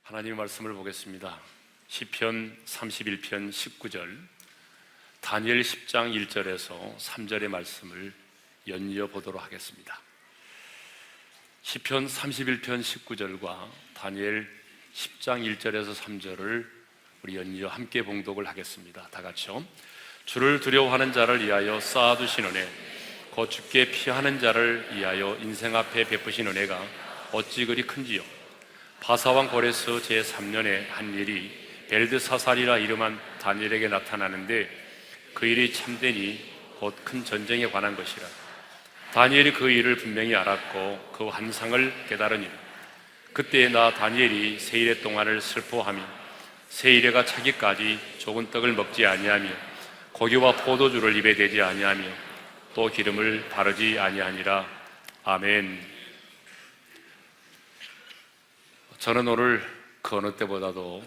하나님의 말씀을 보겠습니다. 시편 31편 19절, 다니엘 10장 1절에서 3절의 말씀을 연이어 보도록 하겠습니다. 시편 31편 19절과 다니엘 10장 1절에서 3절을 우리 연이어 함께 봉독을 하겠습니다. 다 같이요. 주를 두려워하는 자를 위하여 쌓아두신 은혜, 곧 주께 피하는 자를 위하여 인생 앞에 베푸신 은혜가 어찌 그리 큰지요. 바사왕 고레스 제3년에 한 일이 벨드사살이라 이름한 다니엘에게 나타나는데 그 일이 참되니 곧 큰 전쟁에 관한 것이라. 다니엘이 그 일을 분명히 알았고 그 환상을 깨달으니라. 그때 나 다니엘이 세일의 동안을 슬퍼하며 세일에가 차기까지 적은 떡을 먹지 아니하며 고기와 포도주를 입에 대지 아니하며 또 기름을 바르지 아니하니라. 아멘. 저는 오늘 그 어느 때보다도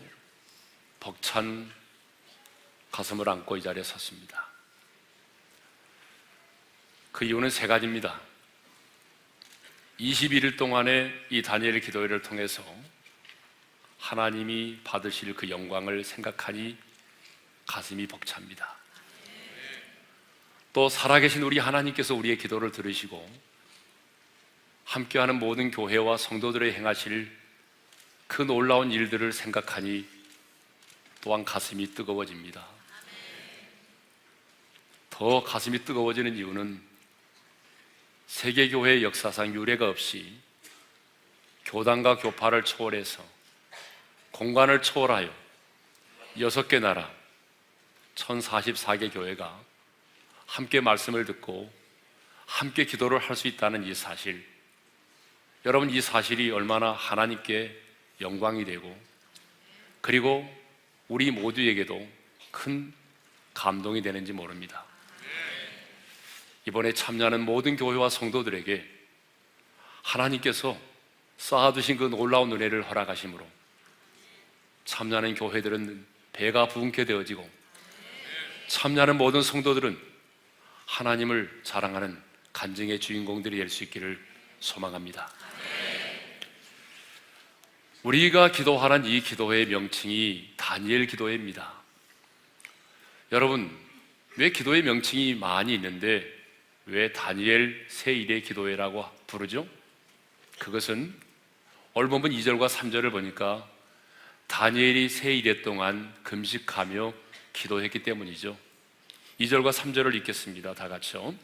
벅찬 가슴을 안고 이 자리에 섰습니다. 그 이유는 세 가지입니다. 21일 동안의 이 다니엘의 기도회를 통해서 하나님이 받으실 그 영광을 생각하니 가슴이 벅찹니다. 또 살아계신 우리 하나님께서 우리의 기도를 들으시고 함께하는 모든 교회와 성도들의 행하실 그 놀라운 일들을 생각하니 또한 가슴이 뜨거워집니다. 더 가슴이 뜨거워지는 이유는 세계교회의 역사상 유례가 없이 교단과 교파를 초월해서 공간을 초월하여 6개 나라 1044개 교회가 함께 말씀을 듣고 함께 기도를 할 수 있다는 이 사실, 여러분, 이 사실이 얼마나 하나님께 영광이 되고 그리고 우리 모두에게도 큰 감동이 되는지 모릅니다. 이번에 참여하는 모든 교회와 성도들에게 하나님께서 쌓아두신 그 놀라운 은혜를 허락하심으로 참여하는 교회들은 배가 부흥케 되어지고 참여하는 모든 성도들은 하나님을 자랑하는 간증의 주인공들이 될 수 있기를 소망합니다. 우리가 기도하는 이 기도회의 명칭이 다니엘 기도회입니다. 여러분, 왜 기도회 명칭이 많이 있는데 왜 다니엘 세일의 기도회라고 부르죠? 그것은 오늘 본문 2절과 3절을 보니까 다니엘이 세일의 동안 금식하며 기도했기 때문이죠. 2절과 3절을 읽겠습니다. 다 같이요.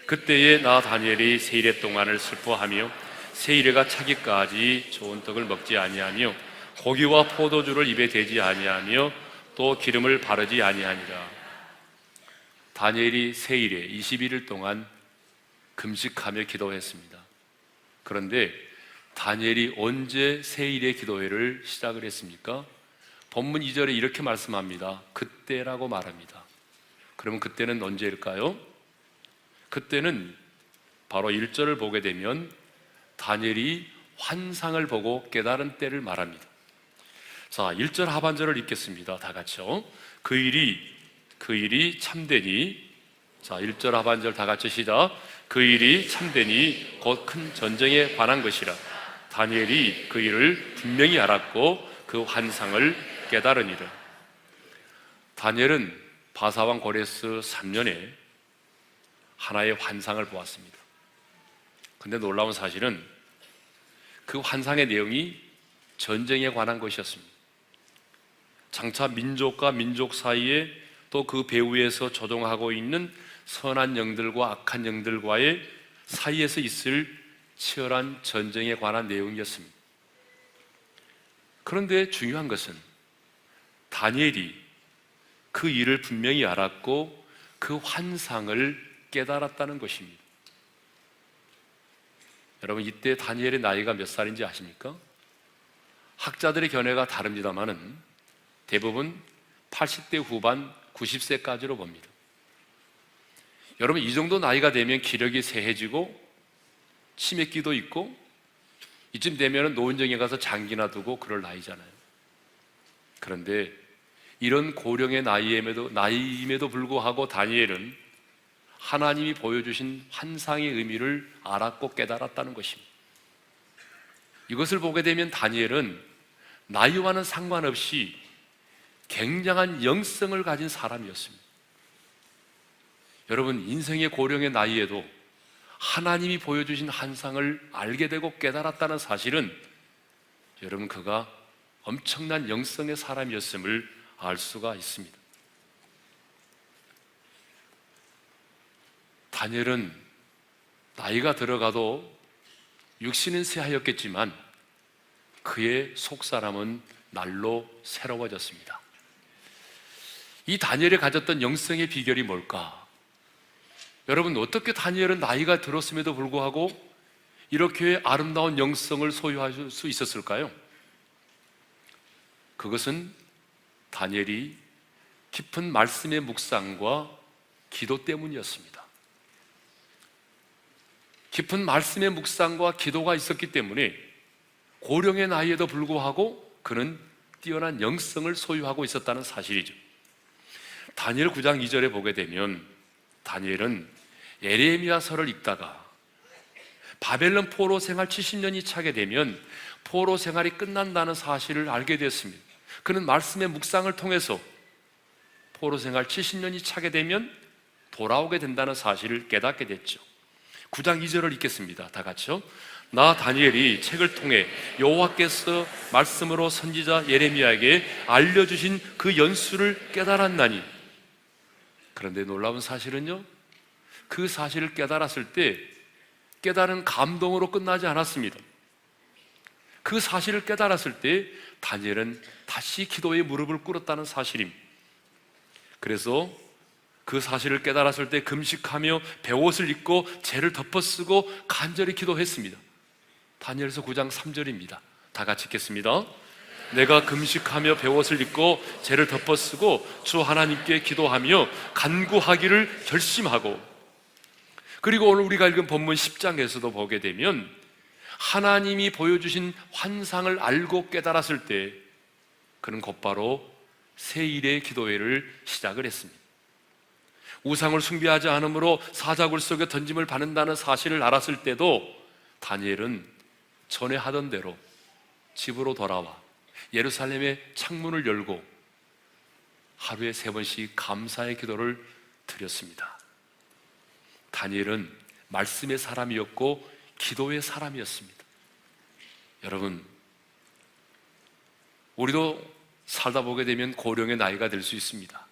그때에 나 다니엘이 세일의 동안을 슬퍼하며 세일에가 차기까지 좋은 떡을 먹지 아니하며 고기와 포도주를 입에 대지 아니하며 또 기름을 바르지 아니하니라. 다니엘이 세일에 21일 동안 금식하며 기도했습니다. 그런데 다니엘이 언제 세일의 기도회를 시작을 했습니까? 본문 2절에 이렇게 말씀합니다. 그때라고 말합니다. 그러면 그때는 언제일까요? 그때는 바로 1절을 보게 되면 다니엘이 환상을 보고 깨달은 때를 말합니다. 자, 1절 하반절을 읽겠습니다. 다 같이요. 그 일이 참되니, 자, 1절 하반절 다 같이 시작. 그 일이 참되니 곧 큰 전쟁에 관한 것이라. 다니엘이 그 일을 분명히 알았고 그 환상을 깨달으니라. 다니엘은 바사왕 고레스 3년에 하나의 환상을 보았습니다. 근데 놀라운 사실은 그 환상의 내용이 전쟁에 관한 것이었습니다. 장차 민족과 민족 사이에 또 그 배후에서 조종하고 있는 선한 영들과 악한 영들과의 사이에서 있을 치열한 전쟁에 관한 내용이었습니다. 그런데 중요한 것은 다니엘이 그 일을 분명히 알았고 그 환상을 깨달았다는 것입니다. 여러분, 이때 다니엘의 나이가 몇 살인지 아십니까? 학자들의 견해가 다릅니다만은 대부분 80대 후반 90세까지로 봅니다. 여러분, 이 정도 나이가 되면 기력이 쇠해지고 치매기도 있고 이쯤 되면 노인정에 가서 장기나 두고 그럴 나이잖아요. 그런데 이런 고령의 나이임에도 불구하고 다니엘은 하나님이 보여주신 환상의 의미를 알았고 깨달았다는 것입니다. 이것을 보게 되면 다니엘은 나이와는 상관없이 굉장한 영성을 가진 사람이었습니다. 여러분, 인생의 고령의 나이에도 하나님이 보여주신 환상을 알게 되고 깨달았다는 사실은 여러분, 그가 엄청난 영성의 사람이었음을 알 수가 있습니다. 다니엘은 나이가 들어가도 육신은 쇠하였겠지만 그의 속사람은 날로 새로워졌습니다. 이 다니엘이 가졌던 영성의 비결이 뭘까? 여러분, 어떻게 다니엘은 나이가 들었음에도 불구하고 이렇게 아름다운 영성을 소유할 수 있었을까요? 그것은 다니엘이 깊은 말씀의 묵상과 기도 때문이었습니다. 깊은 말씀의 묵상과 기도가 있었기 때문에 고령의 나이에도 불구하고 그는 뛰어난 영성을 소유하고 있었다는 사실이죠. 다니엘 9장 2절에 보게 되면 다니엘은 예레미야서를 읽다가 바벨론 포로 생활 70년이 차게 되면 포로 생활이 끝난다는 사실을 알게 되었습니다. 그는 말씀의 묵상을 통해서 포로 생활 70년이 차게 되면 돌아오게 된다는 사실을 깨닫게 됐죠. 9장 2절을 읽겠습니다. 다 같이요. 나 다니엘이 책을 통해 여호와께서 말씀으로 선지자 예레미야에게 알려주신 그 연수를 깨달았나니. 그런데 놀라운 사실은요, 그 사실을 깨달았을 때 깨달은 감동으로 끝나지 않았습니다. 그 사실을 깨달았을 때 다니엘은 다시 기도에 무릎을 꿇었다는 사실입니다. 그래서 그 사실을 깨달았을 때 금식하며 베옷을 입고 재를 덮어쓰고 간절히 기도했습니다. 다니엘서 9장 3절입니다. 다 같이 읽겠습니다. 내가 금식하며 베옷을 입고 재를 덮어쓰고 주 하나님께 기도하며 간구하기를 결심하고, 그리고 오늘 우리가 읽은 본문 10장에서도 보게 되면 하나님이 보여주신 환상을 알고 깨달았을 때 그는 곧바로 세일의 기도회를 시작을 했습니다. 우상을 숭배하지 않으므로 사자굴 속에 던짐을 받는다는 사실을 알았을 때도 다니엘은 전에 하던 대로 집으로 돌아와 예루살렘의 창문을 열고 하루에 3번씩 감사의 기도를 드렸습니다. 다니엘은 말씀의 사람이었고 기도의 사람이었습니다. 여러분, 우리도 살다 보게 되면 고령의 나이가 될 수 있습니다.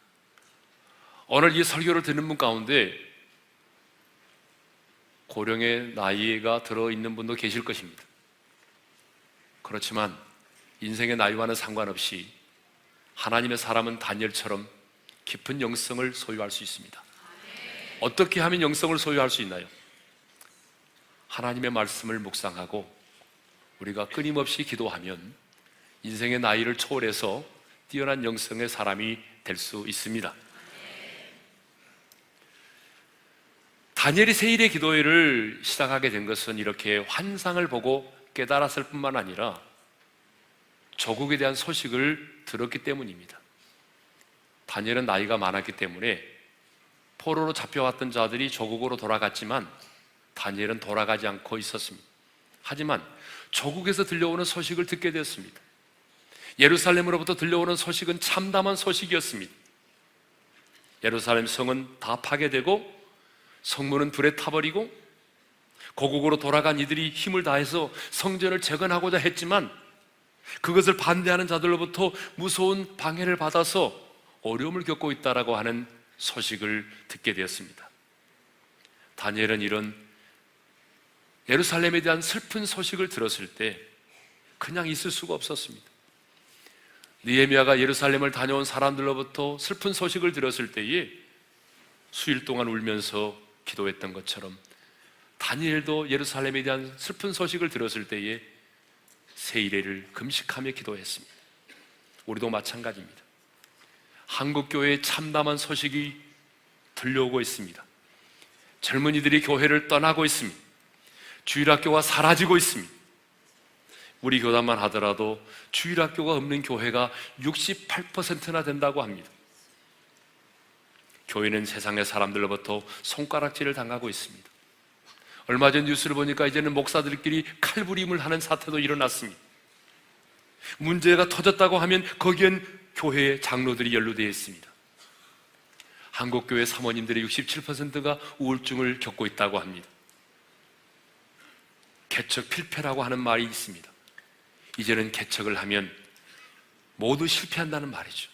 오늘 이 설교를 듣는 분 가운데 고령의 나이가 들어있는 분도 계실 것입니다. 그렇지만 인생의 나이와는 상관없이 하나님의 사람은 다니엘처럼 깊은 영성을 소유할 수 있습니다. 어떻게 하면 영성을 소유할 수 있나요? 하나님의 말씀을 묵상하고 우리가 끊임없이 기도하면 인생의 나이를 초월해서 뛰어난 영성의 사람이 될 수 있습니다. 다니엘이 세일의 기도회를 시작하게 된 것은 이렇게 환상을 보고 깨달았을 뿐만 아니라 조국에 대한 소식을 들었기 때문입니다. 다니엘은 나이가 많았기 때문에 포로로 잡혀왔던 자들이 조국으로 돌아갔지만 다니엘은 돌아가지 않고 있었습니다. 하지만 조국에서 들려오는 소식을 듣게 되었습니다. 예루살렘으로부터 들려오는 소식은 참담한 소식이었습니다. 예루살렘 성은 다 파괴되고 성문은 불에 타버리고 고국으로 돌아간 이들이 힘을 다해서 성전을 재건하고자 했지만 그것을 반대하는 자들로부터 무서운 방해를 받아서 어려움을 겪고 있다라고 하는 소식을 듣게 되었습니다. 다니엘은 이런 예루살렘에 대한 슬픈 소식을 들었을 때 그냥 있을 수가 없었습니다. 느헤미야가 예루살렘을 다녀온 사람들로부터 슬픈 소식을 들었을 때에 수일 동안 울면서 기도했던 것처럼 다니엘도 예루살렘에 대한 슬픈 소식을 들었을 때에 세일회를 금식하며 기도했습니다. 우리도 마찬가지입니다. 한국교회에 참담한 소식이 들려오고 있습니다. 젊은이들이 교회를 떠나고 있습니다. 주일학교가 사라지고 있습니다. 우리 교단만 하더라도 주일학교가 없는 교회가 68%나 된다고 합니다. 교회는 세상의 사람들로부터 손가락질을 당하고 있습니다. 얼마 전 뉴스를 보니까 이제는 목사들끼리 칼부림을 하는 사태도 일어났습니다. 문제가 터졌다고 하면 거기엔 교회의 장로들이 연루되어 있습니다. 한국교회 사모님들의 67%가 우울증을 겪고 있다고 합니다. 개척 필패라고 하는 말이 있습니다. 이제는 개척을 하면 모두 실패한다는 말이죠.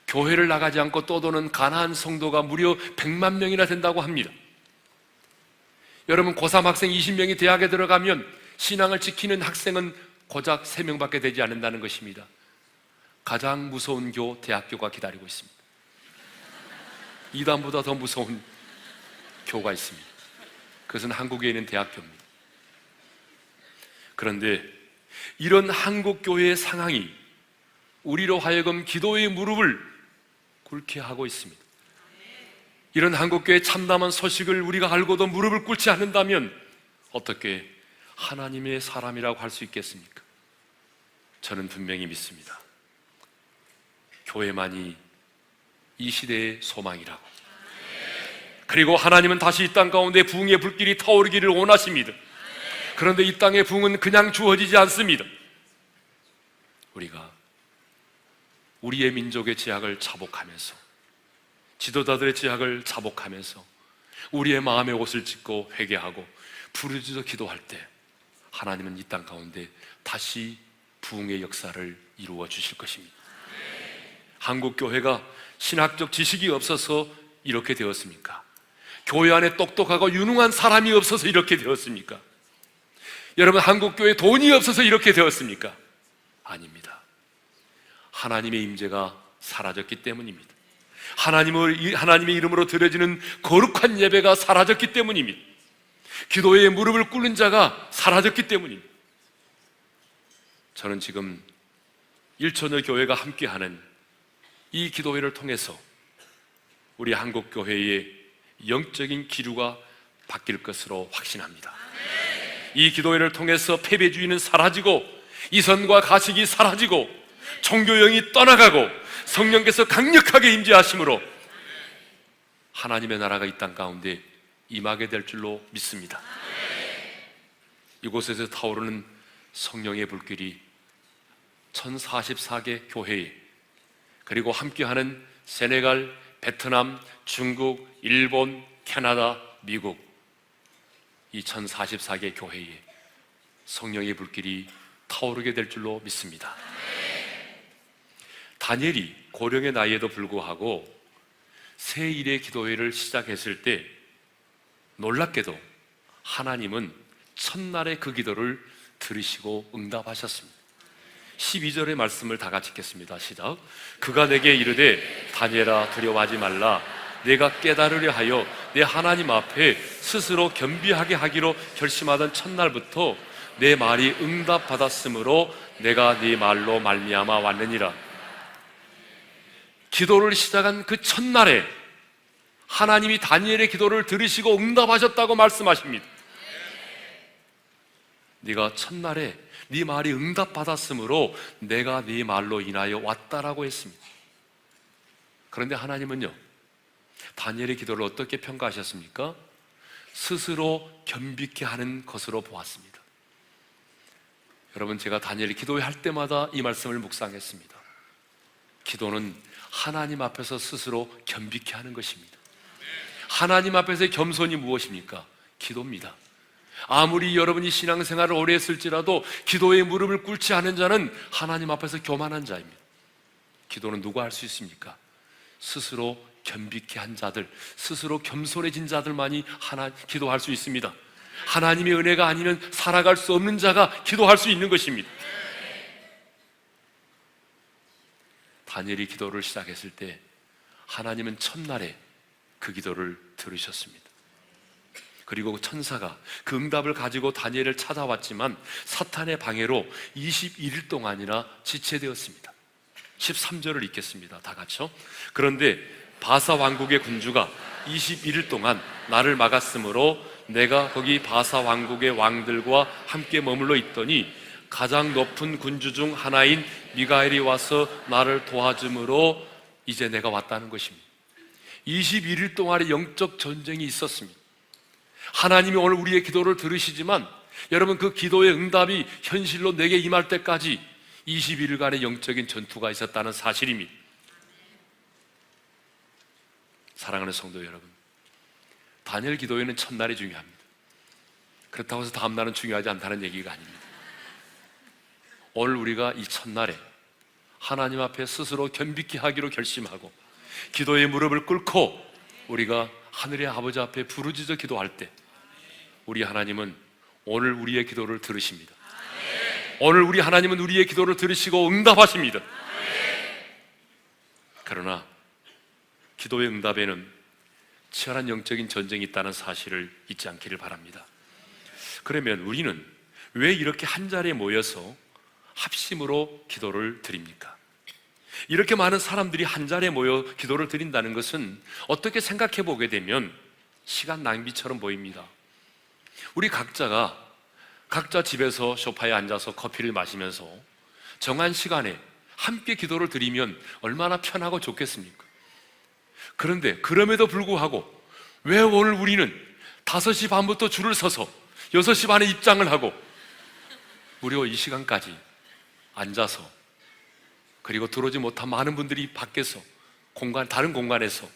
교회를 나가지 않고 떠도는 가난한 성도가 무려 100만 명이나 된다고 합니다. 여러분, 고3 학생 20명이 대학에 들어가면 신앙을 지키는 학생은 고작 3명밖에 되지 않는다는 것입니다. 가장 무서운 대학교가 기다리고 있습니다. 이단보다 더 무서운 교가 있습니다. 그것은 한국에 있는 대학교입니다. 그런데 이런 한국교회의 상황이 우리로 하여금 기도의 무릎을 꿇게 하고 있습니다. 이런 한국교회의 참담한 소식을 우리가 알고도 무릎을 꿇지 않는다면 어떻게 하나님의 사람이라고 할 수 있겠습니까? 저는 분명히 믿습니다. 교회만이 이 시대의 소망이라고. 그리고 하나님은 다시 이 땅 가운데 부흥의 불길이 타오르기를 원하십니다. 그런데 이 땅의 부흥은 그냥 주어지지 않습니다. 우리가 우리의 민족의 죄악을 자복하면서, 지도자들의 죄악을 자복하면서 우리의 마음의 옷을 찢고 회개하고 부르짖어 기도할 때 하나님은 이 땅 가운데 다시 부흥의 역사를 이루어 주실 것입니다. 한국 교회가 신학적 지식이 없어서 이렇게 되었습니까? 교회 안에 똑똑하고 유능한 사람이 없어서 이렇게 되었습니까? 여러분, 한국 교회에 돈이 없어서 이렇게 되었습니까? 아닙니다. 하나님의 임재가 사라졌기 때문입니다. 하나님의 이름으로 드려지는 거룩한 예배가 사라졌기 때문입니다. 기도에 무릎을 꿇는 자가 사라졌기 때문입니다. 저는 지금 일천여 교회가 함께하는 이 기도회를 통해서 우리 한국교회의 영적인 기류가 바뀔 것으로 확신합니다. 이 기도회를 통해서 패배주의는 사라지고 이선과 가식이 사라지고 종교형이 떠나가고 성령께서 강력하게 임재하심으로 하나님의 나라가 이 땅 가운데 임하게 될 줄로 믿습니다. 이곳에서 타오르는 성령의 불길이 1044개 교회에, 그리고 함께하는 세네갈, 베트남, 중국, 일본, 캐나다, 미국, 이 1044개 교회에 성령의 불길이 타오르게 될 줄로 믿습니다. 다니엘이 고령의 나이에도 불구하고 새 일의 기도회를 시작했을 때 놀랍게도 하나님은 첫날의 그 기도를 들으시고 응답하셨습니다. 12절의 말씀을 다 같이 읽겠습니다. 시작. 그가 내게 이르되 다니엘아 두려워하지 말라. 내가 깨달으려 하여 내 하나님 앞에 스스로 겸비하게 하기로 결심하던 첫날부터 내 말이 응답받았으므로 내가 네 말로 말미암아 왔느니라. 기도를 시작한 그 첫날에 하나님이 다니엘의 기도를 들으시고 응답하셨다고 말씀하십니다. 네가 첫날에 네 말이 응답받았으므로 내가 네 말로 인하여 왔다라고 했습니다. 그런데 하나님은요, 다니엘의 기도를 어떻게 평가하셨습니까? 스스로 겸비케 하는 것으로 보았습니다. 여러분, 제가 다니엘의 기도회 할 때마다 이 말씀을 묵상했습니다. 기도는 하나님 앞에서 스스로 겸비케 하는 것입니다. 하나님 앞에서의 겸손이 무엇입니까? 기도입니다. 아무리 여러분이 신앙생활을 오래 했을지라도 기도에 무릎을 꿇지 않은 자는 하나님 앞에서 교만한 자입니다. 기도는 누가 할 수 있습니까? 스스로 겸비케 한 자들, 스스로 겸손해진 자들만이 기도할 수 있습니다. 하나님의 은혜가 아니면 살아갈 수 없는 자가 기도할 수 있는 것입니다. 다니엘이 기도를 시작했을 때 하나님은 첫날에 그 기도를 들으셨습니다. 그리고 천사가 그 응답을 가지고 다니엘을 찾아왔지만 사탄의 방해로 21일 동안이나 지체되었습니다. 13절을 읽겠습니다. 다 같이요. 그런데 바사 왕국의 군주가 21일 동안 나를 막았으므로 내가 거기 바사 왕국의 왕들과 함께 머물러 있더니 가장 높은 군주 중 하나인 미가엘이 와서 나를 도와줌으로 이제 내가 왔다는 것입니다. 21일 동안의 영적 전쟁이 있었습니다. 하나님이 오늘 우리의 기도를 들으시지만 여러분, 그 기도의 응답이 현실로 내게 임할 때까지 21일간의 영적인 전투가 있었다는 사실입니다. 사랑하는 성도 여러분, 다니엘 기도회는 첫날이 중요합니다. 그렇다고 해서 다음 날은 중요하지 않다는 얘기가 아닙니다. 오늘 우리가 이 첫날에 하나님 앞에 스스로 겸비케 하기로 결심하고 기도의 무릎을 꿇고 우리가 하늘의 아버지 앞에 부르짖어 기도할 때 우리 하나님은 오늘 우리의 기도를 들으십니다. 오늘 우리 하나님은 우리의 기도를 들으시고 응답하십니다. 그러나 기도의 응답에는 치열한 영적인 전쟁이 있다는 사실을 잊지 않기를 바랍니다. 그러면 우리는 왜 이렇게 한 자리에 모여서 합심으로 기도를 드립니까? 이렇게 많은 사람들이 한 자리에 모여 기도를 드린다는 것은 어떻게 생각해 보게 되면 시간 낭비처럼 보입니다. 우리 각자 집에서 소파에 앉아서 커피를 마시면서 정한 시간에 함께 기도를 드리면 얼마나 편하고 좋겠습니까? 그런데 그럼에도 불구하고 왜 오늘 우리는 5시 반부터 줄을 서서 6시 반에 입장을 하고 무려 이 시간까지 앉아서, 그리고 들어오지 못한 많은 분들이 밖에서 다른 공간에서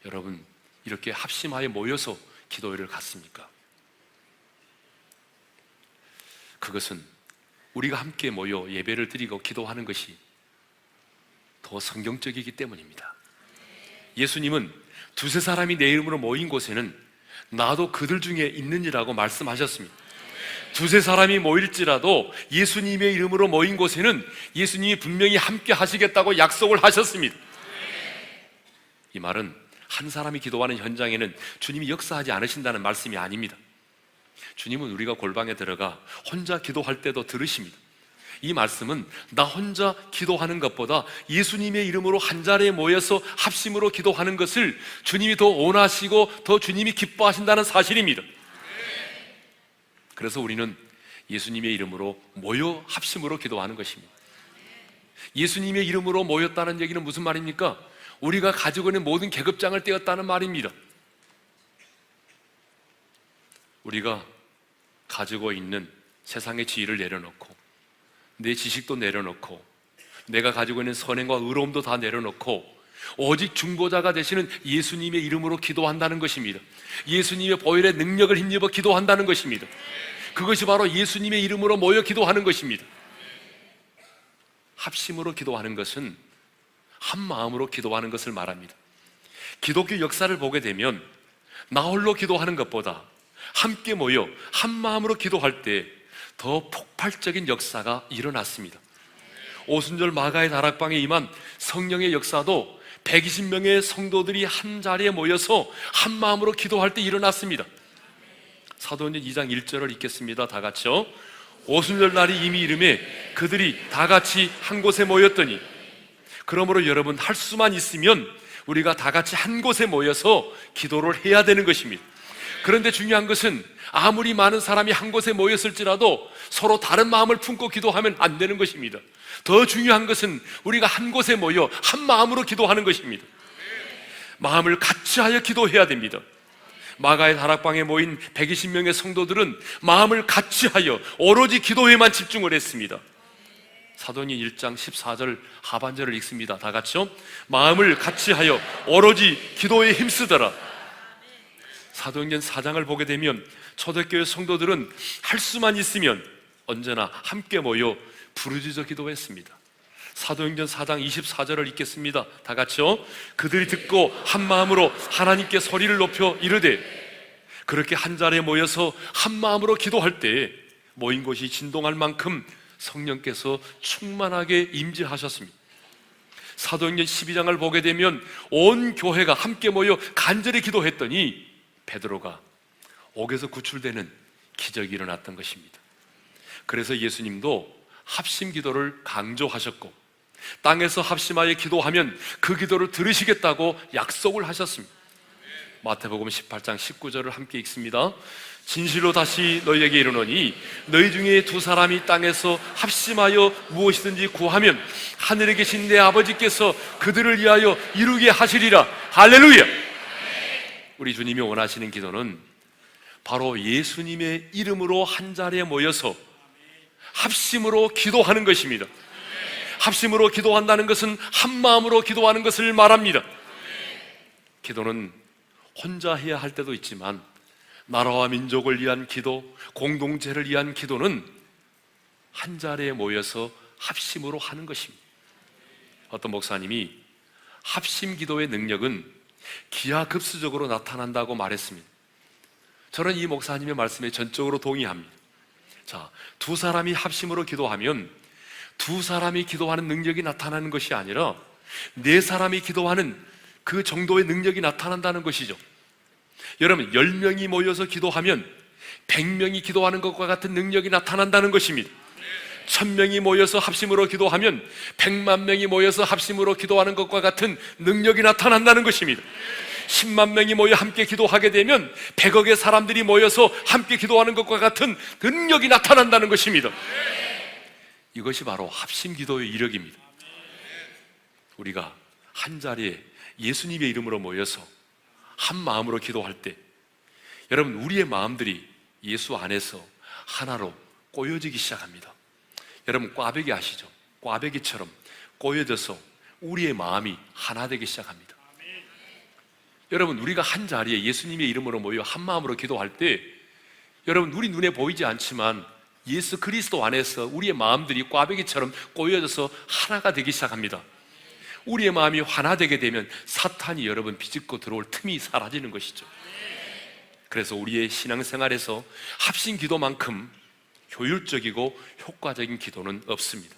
여러분 이렇게 합심하여 모여서 기도회를 갔습니까? 그것은 우리가 함께 모여 예배를 드리고 기도하는 것이 더 성경적이기 때문입니다. 예수님은 2-3사람이 내 이름으로 모인 곳에는 나도 그들 중에 있느니라고 말씀하셨습니다. 2-3사람이 모일지라도 예수님의 이름으로 모인 곳에는 예수님이 분명히 함께 하시겠다고 약속을 하셨습니다. 이 말은 한 사람이 기도하는 현장에는 주님이 역사하지 않으신다는 말씀이 아닙니다. 주님은 우리가 골방에 들어가 혼자 기도할 때도 들으십니다. 이 말씀은 나 혼자 기도하는 것보다 예수님의 이름으로 한 자리에 모여서 합심으로 기도하는 것을 주님이 더 원하시고 더 주님이 기뻐하신다는 사실입니다. 그래서 우리는 예수님의 이름으로 모여 합심으로 기도하는 것입니다. 예수님의 이름으로 모였다는 얘기는 무슨 말입니까? 우리가 가지고 있는 모든 계급장을 떼었다는 말입니다. 우리가 가지고 있는 세상의 지위를 내려놓고 내 지식도 내려놓고 내가 가지고 있는 선행과 의로움도 다 내려놓고 오직 중보자가 되시는 예수님의 이름으로 기도한다는 것입니다. 예수님의 보혈의 능력을 힘입어 기도한다는 것입니다. 그것이 바로 예수님의 이름으로 모여 기도하는 것입니다. 합심으로 기도하는 것은 한 마음으로 기도하는 것을 말합니다. 기독교 역사를 보게 되면 나 홀로 기도하는 것보다 함께 모여 한 마음으로 기도할 때 더 폭발적인 역사가 일어났습니다. 오순절 마가의 다락방에 임한 성령의 역사도 120명의 성도들이 한 자리에 모여서 한 마음으로 기도할 때 일어났습니다. 사도행전 2장 1절을 읽겠습니다. 다 같이요. 오순절 날이 이미 이름에 그들이 다 같이 한 곳에 모였더니, 그러므로 여러분 할 수만 있으면 우리가 다 같이 한 곳에 모여서 기도를 해야 되는 것입니다. 그런데 중요한 것은 아무리 많은 사람이 한 곳에 모였을지라도 서로 다른 마음을 품고 기도하면 안 되는 것입니다. 더 중요한 것은 우리가 한 곳에 모여 한 마음으로 기도하는 것입니다. 마음을 같이 하여 기도해야 됩니다. 마가의 다락방에 모인 120명의 성도들은 마음을 같이 하여 오로지 기도에만 집중을 했습니다. 사도행전 1장 14절 하반절을 읽습니다. 다 같이요. 마음을 같이 하여 오로지 기도에 힘쓰더라. 사도행전 4장을 보게 되면 초대교회 성도들은 할 수만 있으면 언제나 함께 모여 부르짖어 기도했습니다. 사도행전 4장 24절을 읽겠습니다. 다 같이요. 그들이 듣고 한 마음으로 하나님께 소리를 높여 이르되, 그렇게 한 자리에 모여서 한 마음으로 기도할 때 모인 곳이 진동할 만큼 성령께서 충만하게 임재하셨습니다. 사도행전 12장을 보게 되면 온 교회가 함께 모여 간절히 기도했더니 베드로가 옥에서 구출되는 기적이 일어났던 것입니다. 그래서 예수님도 합심 기도를 강조하셨고 땅에서 합심하여 기도하면 그 기도를 들으시겠다고 약속을 하셨습니다. 마태복음 18장 19절을 함께 읽습니다. 진실로 다시 너희에게 이르노니 너희 중에 2사람이 땅에서 합심하여 무엇이든지 구하면 하늘에 계신 내 아버지께서 그들을 위하여 이루게 하시리라. 할렐루야. 우리 주님이 원하시는 기도는 바로 예수님의 이름으로 한 자리에 모여서 합심으로 기도하는 것입니다. 합심으로 기도한다는 것은 한 마음으로 기도하는 것을 말합니다. 기도는 혼자 해야 할 때도 있지만 나라와 민족을 위한 기도, 공동체를 위한 기도는 한 자리에 모여서 합심으로 하는 것입니다. 어떤 목사님이 합심 기도의 능력은 기하급수적으로 나타난다고 말했습니다. 저는 이 목사님의 말씀에 전적으로 동의합니다. 자, 두 사람이 합심으로 기도하면 두 사람이 기도하는 능력이 나타나는 것이 아니라 네 사람이 기도하는 그 정도의 능력이 나타난다는 것이죠. 여러분, 10명이 모여서 기도하면 100명이 기도하는 것과 같은 능력이 나타난다는 것입니다. 1000명이 모여서 합심으로 기도하면 100만 명이 모여서 합심으로 기도하는 것과 같은 능력이 나타난다는 것입니다. 10만 명이 모여 함께 기도하게 되면 100억의 사람들이 모여서 함께 기도하는 것과 같은 능력이 나타난다는 것입니다. 이것이 바로 합심 기도의 이력입니다. 우리가 한 자리에 예수님의 이름으로 모여서 한 마음으로 기도할 때, 여러분, 우리의 마음들이 예수 안에서 하나로 꼬여지기 시작합니다. 여러분, 꽈배기 아시죠? 꽈배기처럼 꼬여져서 우리의 마음이 하나 되기 시작합니다. 여러분, 우리가 한 자리에 예수님의 이름으로 모여 한 마음으로 기도할 때, 여러분, 우리 눈에 보이지 않지만 예수 그리스도 안에서 우리의 마음들이 꽈배기처럼 꼬여져서 하나가 되기 시작합니다. 우리의 마음이 하나 되게 되면 사탄이 여러분 비집고 들어올 틈이 사라지는 것이죠. 그래서 우리의 신앙생활에서 합심 기도만큼 효율적이고 효과적인 기도는 없습니다.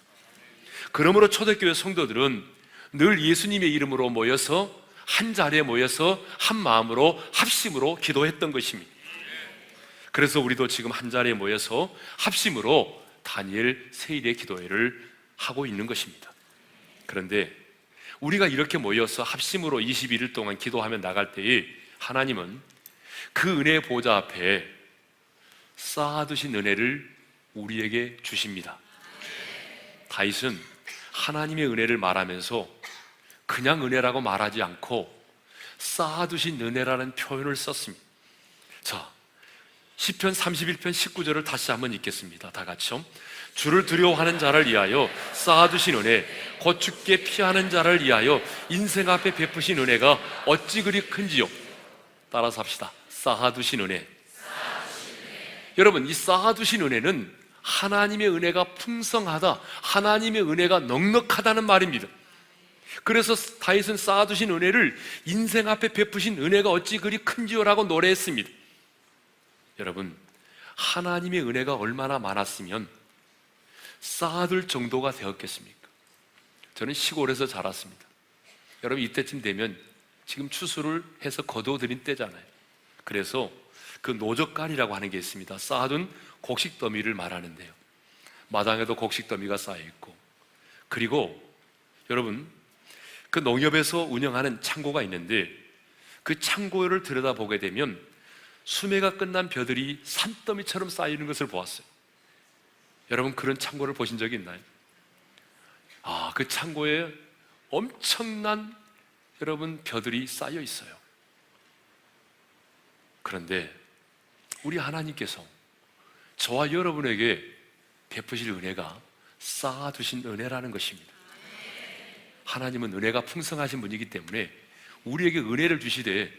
그러므로 초대교회 성도들은 늘 예수님의 이름으로 모여서 한 자리에 모여서 한 마음으로 합심으로 기도했던 것입니다. 그래서 우리도 지금 한 자리에 모여서 합심으로 다니엘 세일의 기도회를 하고 있는 것입니다. 그런데 우리가 이렇게 모여서 합심으로 21일 동안 기도하며 나갈 때에 하나님은 그 은혜의 보좌 앞에 쌓아두신 은혜를 우리에게 주십니다. 다윗은 하나님의 은혜를 말하면서 그냥 은혜라고 말하지 않고 쌓아두신 은혜라는 표현을 썼습니다. 자, 시편 31편 19절을 다시 한번 읽겠습니다. 다 같이요. 주를 두려워하는 자를 위하여 쌓아두신 은혜, 곧 주께 피하는 자를 위하여 인생 앞에 베푸신 은혜가 어찌 그리 큰지요. 따라서 합시다. 쌓아두신 은혜. 여러분, 이 쌓아두신 은혜는 하나님의 은혜가 풍성하다, 하나님의 은혜가 넉넉하다는 말입니다. 그래서 다윗은 쌓아두신 은혜를 인생 앞에 베푸신 은혜가 어찌 그리 큰지요라고 노래했습니다. 여러분, 하나님의 은혜가 얼마나 많았으면 쌓아둘 정도가 되었겠습니까? 저는 시골에서 자랐습니다. 여러분, 이때쯤 되면 지금 추수를 해서 거두어들인 때잖아요. 그래서 그 노젓갈이라고 하는 게 있습니다. 쌓아둔 곡식더미를 말하는데요, 마당에도 곡식더미가 쌓여있고, 그리고 여러분, 그 농협에서 운영하는 창고가 있는데 그 창고를 들여다보게 되면 수매가 끝난 벼들이 산더미처럼 쌓이는 것을 보았어요. 여러분, 그런 창고를 보신 적이 있나요? 그 창고에 엄청난 여러분 벼들이 쌓여 있어요. 그런데 우리 하나님께서 저와 여러분에게 베푸실 은혜가 쌓아두신 은혜라는 것입니다. 하나님은 은혜가 풍성하신 분이기 때문에 우리에게 은혜를 주시되,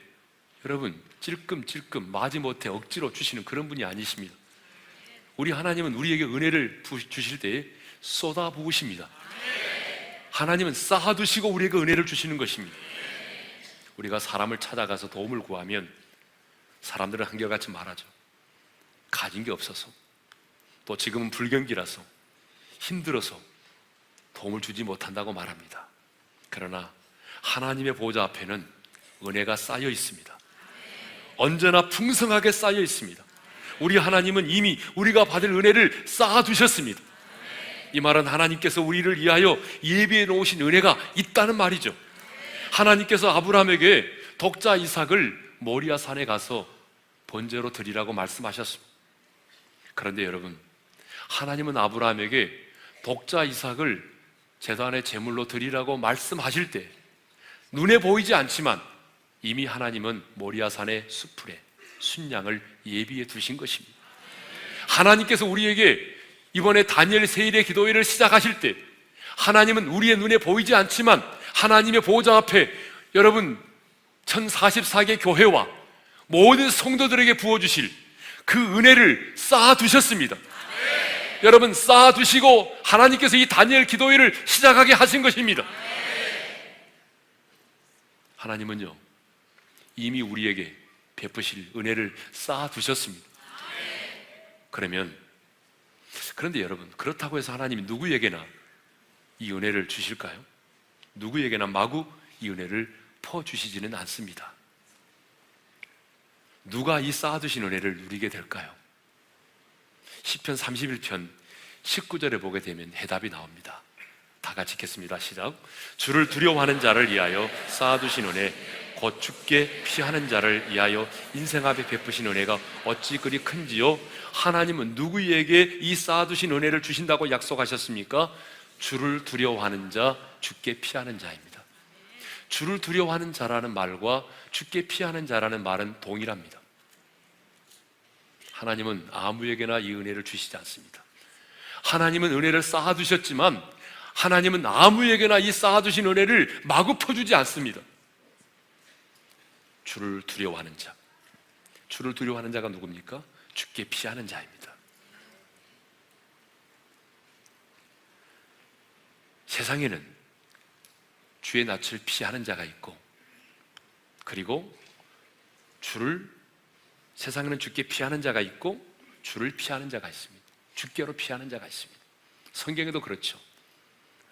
여러분, 찔끔찔끔 마지못해 억지로 주시는 그런 분이 아니십니다. 우리 하나님은 우리에게 은혜를 주실 때에 쏟아 부으십니다. 하나님은 쌓아두시고 우리에게 은혜를 주시는 것입니다. 우리가 사람을 찾아가서 도움을 구하면 사람들은 한결같이 말하죠. 가진 게 없어서, 또 지금은 불경기라서 힘들어서 도움을 주지 못한다고 말합니다. 그러나 하나님의 보좌 앞에는 은혜가 쌓여 있습니다. 언제나 풍성하게 쌓여 있습니다. 우리 하나님은 이미 우리가 받을 은혜를 쌓아두셨습니다. 이 말은 하나님께서 우리를 위하여 예비해 놓으신 은혜가 있다는 말이죠. 하나님께서 아브라함에게 독자 이삭을 모리아 산에 가서 번제로 드리라고 말씀하셨습니다. 그런데 여러분, 하나님은 아브라함에게 독자 이삭을 제단의 제물로 드리라고 말씀하실 때 눈에 보이지 않지만 이미 하나님은 모리아 산의 수풀에 순양을 예비해 두신 것입니다. 하나님께서 우리에게 이번에 다니엘 세일의 기도회를 시작하실 때 하나님은 우리의 눈에 보이지 않지만 하나님의 보호자 앞에 여러분 1044개 교회와 모든 성도들에게 부어주실 그 은혜를 쌓아두셨습니다. 여러분, 쌓아두시고 하나님께서 이 다니엘 기도회를 시작하게 하신 것입니다. 하나님은요 이미 우리에게 베푸실 은혜를 쌓아두셨습니다. 그런데 여러분, 그렇다고 해서 하나님이 누구에게나 이 은혜를 주실까요? 누구에게나 마구 이 은혜를 퍼주시지는 않습니다. 누가 이 쌓아두신 은혜를 누리게 될까요? 시편 31편 19절에 보게 되면 해답이 나옵니다. 다 같이 읽겠습니다. 시작. 주를 두려워하는 자를 위하여 쌓아두신 은혜, 곧 주께 피하는 자를 위하여 인생 앞에 베푸신 은혜가 어찌 그리 큰지요. 하나님은 누구에게 이 쌓아두신 은혜를 주신다고 약속하셨습니까? 주를 두려워하는 자, 주께 피하는 자입니다. 주를 두려워하는 자라는 말과 주께 피하는 자라는 말은 동일합니다. 하나님은 아무에게나 이 은혜를 주시지 않습니다. 하나님은 은혜를 쌓아두셨지만 하나님은 아무에게나 이 쌓아두신 은혜를 마구 퍼주지 않습니다. 주를 두려워하는 자, 주를 두려워하는 자가 누굽니까? 주께 피하는 자입니다. 세상에는 주의 낯을 피하는 자가 있고, 그리고 세상에는 주께 피하는 자가 있고 주를 피하는 자가 있습니다. 주께로 피하는 자가 있습니다. 성경에도 그렇죠.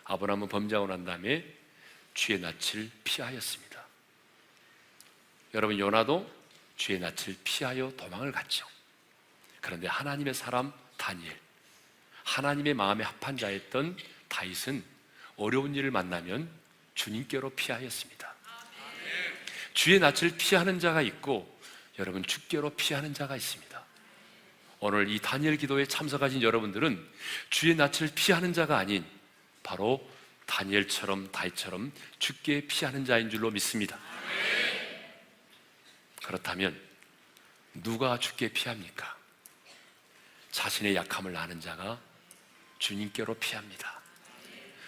아브라함은 범죄하고 난 다음에 주의 낯을 피하였습니다. 여러분, 요나도 주의 낯을 피하여 도망을 갔죠. 그런데 하나님의 사람 다니엘, 하나님의 마음에 합한 자였던 다윗은 어려운 일을 만나면 주님께로 피하였습니다. 주의 낯을 피하는 자가 있고 여러분, 주께로 피하는 자가 있습니다. 오늘 이 다니엘 기도에 참석하신 여러분들은 주의 낯을 피하는 자가 아닌 바로 다니엘처럼 다윗처럼 주께 피하는 자인 줄로 믿습니다. 그렇다면 누가 주께 피합니까? 자신의 약함을 아는 자가 주님께로 피합니다.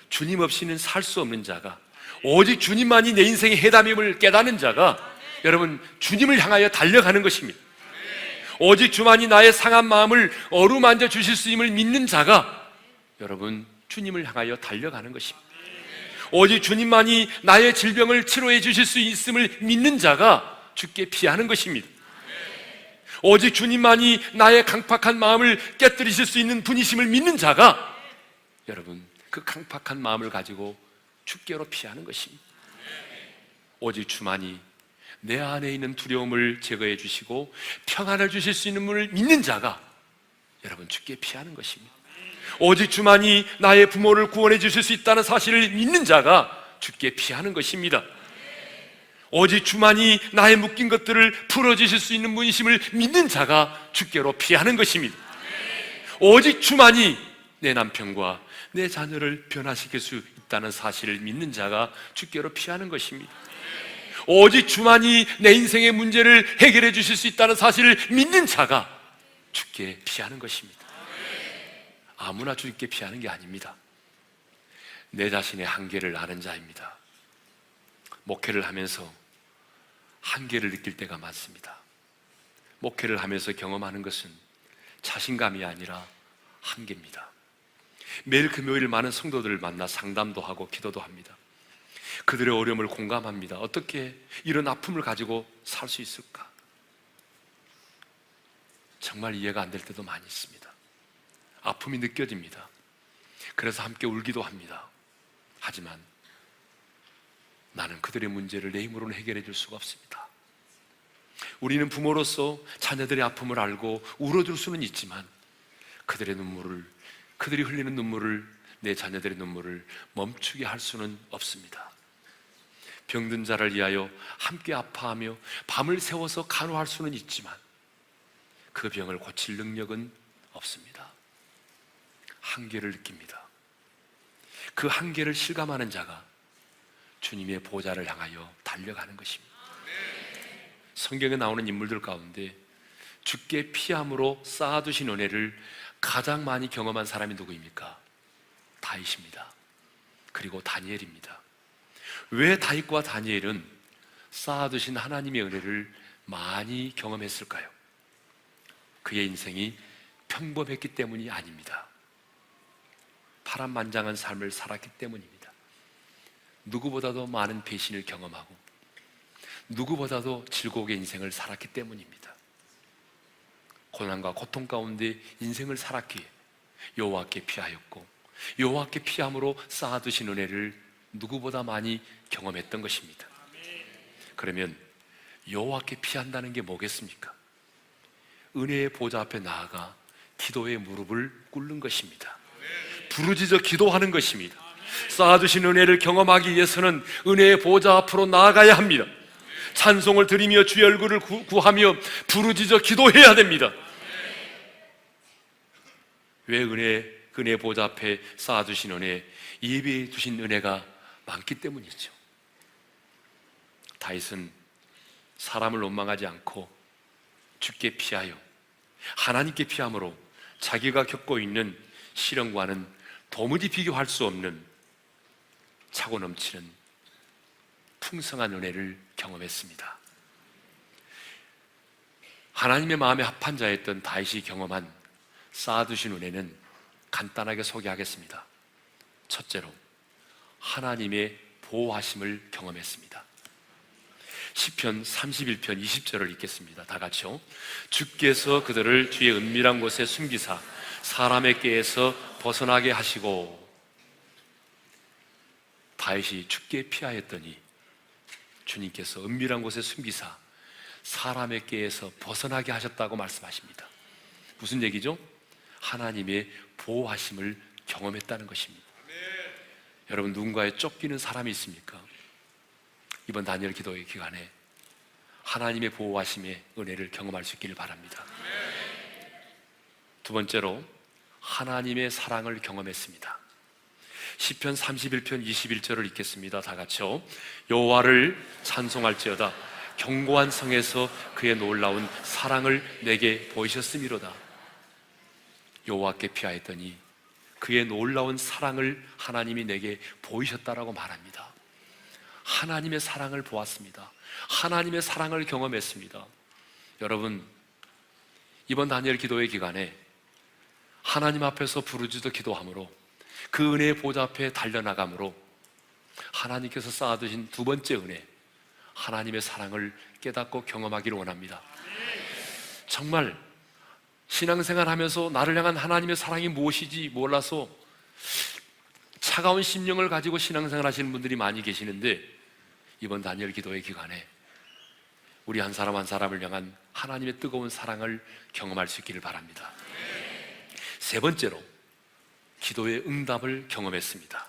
주님 없이는 살 수 없는 자가, 오직 주님만이 내 인생의 해답임을 깨닫는 자가 여러분 주님을 향하여 달려가는 것입니다. 오직 주만이 나의 상한 마음을 어루만져 주실 수 있음을 믿는 자가 여러분 주님을 향하여 달려가는 것입니다. 오직 주님만이 나의 질병을 치료해 주실 수 있음을 믿는 자가 주께 피하는 것입니다. 오직 주님만이 나의 강팍한 마음을 깨뜨리실 수 있는 분이심을 믿는 자가 여러분 그 강팍한 마음을 가지고 주께로 피하는 것입니다. 오직 주만이 내 안에 있는 두려움을 제거해 주시고 평안을 주실 수 있는 분을 믿는 자가 여러분 주께 피하는 것입니다. 오직 주만이 나의 부모를 구원해 주실 수 있다는 사실을 믿는 자가 주께 피하는 것입니다. 오직 주만이 나의 묶인 것들을 풀어주실 수 있는 분이심을 믿는 자가 주께로 피하는 것입니다. 오직 주만이 내 남편과 내 자녀를 변화시킬 수 있다는 사실을 믿는 자가 주께로 피하는 것입니다. 오직 주만이 내 인생의 문제를 해결해 주실 수 있다는 사실을 믿는 자가 주께 피하는 것입니다. 아무나 주께 피하는 게 아닙니다. 내 자신의 한계를 아는 자입니다. 목회를 하면서 한계를 느낄 때가 많습니다. 목회를 하면서 경험하는 것은 자신감이 아니라 한계입니다. 매일 금요일 많은 성도들을 만나 상담도 하고 기도도 합니다. 그들의 어려움을 공감합니다. 어떻게 이런 아픔을 가지고 살 수 있을까? 정말 이해가 안 될 때도 많이 있습니다. 아픔이 느껴집니다. 그래서 함께 울기도 합니다. 하지만 나는 그들의 문제를 내 힘으로는 해결해 줄 수가 없습니다. 우리는 부모로서 자녀들의 아픔을 알고 울어줄 수는 있지만 그들이 흘리는 눈물을, 내 자녀들의 눈물을 멈추게 할 수는 없습니다. 병든 자를 위하여 함께 아파하며 밤을 새워서 간호할 수는 있지만 그 병을 고칠 능력은 없습니다. 한계를 느낍니다. 그 한계를 실감하는 자가 주님의 보좌를 향하여 달려가는 것입니다. 성경에 나오는 인물들 가운데 주께 피함으로 쌓아두신 은혜를 가장 많이 경험한 사람이 누구입니까? 다윗입니다. 그리고 다니엘입니다. 왜 다윗과 다니엘은 쌓아두신 하나님의 은혜를 많이 경험했을까요? 그의 인생이 평범했기 때문이 아닙니다. 파란만장한 삶을 살았기 때문입니다. 누구보다도 많은 배신을 경험하고 누구보다도 즐거우게 인생을 살았기 때문입니다. 고난과 고통 가운데 인생을 살았기에 여호와께 피하였고 여호와께 피함으로 쌓아두신 은혜를 누구보다 많이 경험했던 것입니다. 그러면 여호와께 피한다는 게 뭐겠습니까? 은혜의 보좌 앞에 나아가 기도의 무릎을 꿇는 것입니다. 부르짖어 기도하는 것입니다. 쌓아두신 은혜를 경험하기 위해서는 은혜의 보좌 앞으로 나아가야 합니다. 찬송을 드리며 주의 얼굴을 구하며 부르짖어 기도해야 됩니다. 왜 은혜의 보좌 앞에 쌓아두신 은혜, 예배해 두신 은혜가 많기 때문이죠. 다윗은 사람을 원망하지 않고 주께 피하여 하나님께 피함으로 자기가 겪고 있는 시련과는 도무지 비교할 수 없는 차고 넘치는 풍성한 은혜를 경험했습니다. 하나님의 마음에 합한 자였던 다윗이 경험한 쌓아두신 은혜는 간단하게 소개하겠습니다. 첫째로 하나님의 보호하심을 경험했습니다. 시편 31편 20절을 읽겠습니다. 다 같이요. 주께서 그들을 주의 은밀한 곳에 숨기사 사람의 꾀에서 벗어나게 하시고. 다윗이 주께 피하였더니 주님께서 은밀한 곳에 숨기사 사람의 꾀에서 벗어나게 하셨다고 말씀하십니다. 무슨 얘기죠? 하나님의 보호하심을 경험했다는 것입니다. 여러분, 누군가에 쫓기는 사람이 있습니까? 이번 다니엘 기도의 기간에 하나님의 보호하심의 은혜를 경험할 수 있기를 바랍니다. 두 번째로 하나님의 사랑을 경험했습니다. 시편 31편 21절을 읽겠습니다. 다 같이요. 여호와를 찬송할지어다. 견고한 성에서 그의 놀라운 사랑을 내게 보이셨음이로다. 여호와께 피하였더니 그의 놀라운 사랑을 하나님이 내게 보이셨다라고 말합니다. 하나님의 사랑을 보았습니다. 하나님의 사랑을 경험했습니다. 여러분, 이번 다니엘 기도의 기간에 하나님 앞에서 부르짖어 기도함으로 그 은혜의 보좌 앞에 달려나감으로 하나님께서 쌓아두신 두 번째 은혜, 하나님의 사랑을 깨닫고 경험하기를 원합니다. 정말 신앙생활 하면서 나를 향한 하나님의 사랑이 무엇인지 몰라서 차가운 심령을 가지고 신앙생활 하시는 분들이 많이 계시는데, 이번 다니엘 기도의 기간에 우리 한 사람 한 사람을 향한 하나님의 뜨거운 사랑을 경험할 수 있기를 바랍니다. 세 번째로 기도의 응답을 경험했습니다.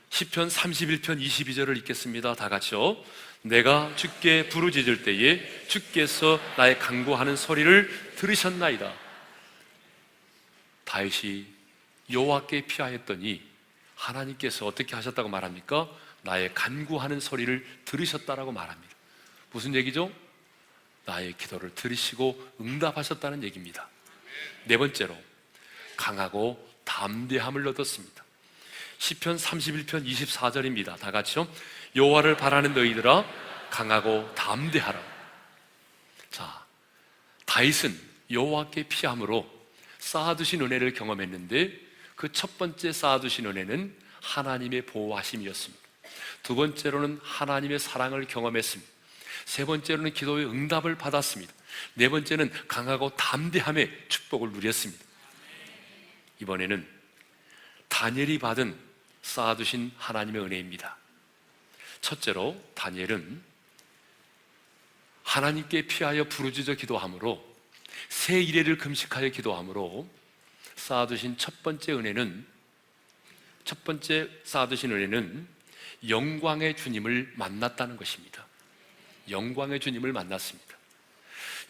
시편 31편 22절을 읽겠습니다. 다 같이요. 내가 주께 부르짖을 때에 주께서 나의 간구하는 소리를 들으셨나이다. 다윗이 여호와께 피하였더니 하나님께서 어떻게 하셨다고 말합니까? 나의 간구하는 소리를 들으셨다라고 말합니다. 무슨 얘기죠? 나의 기도를 들으시고 응답하셨다는 얘기입니다. 네 번째로 강하고 담대함을 얻었습니다. 시편 31편 24절입니다. 다 같이요. 여호와를 바라는 너희들아 강하고 담대하라. 자, 다윗은 여호와께 피함으로 쌓아두신 은혜를 경험했는데, 그 첫 번째 쌓아두신 은혜는 하나님의 보호하심이었습니다. 두 번째로는 하나님의 사랑을 경험했습니다. 세 번째로는 기도의 응답을 받았습니다. 네 번째는 강하고 담대함의 축복을 누렸습니다. 이번에는 다니엘이 받은 쌓아두신 하나님의 은혜입니다. 첫째로 다니엘은 하나님께 피하여 부르짖어 기도함으로, 새 이레를 금식하여 기도함으로 쌓아두신 첫 번째 쌓아두신 은혜는 영광의 주님을 만났다는 것입니다. 영광의 주님을 만났습니다.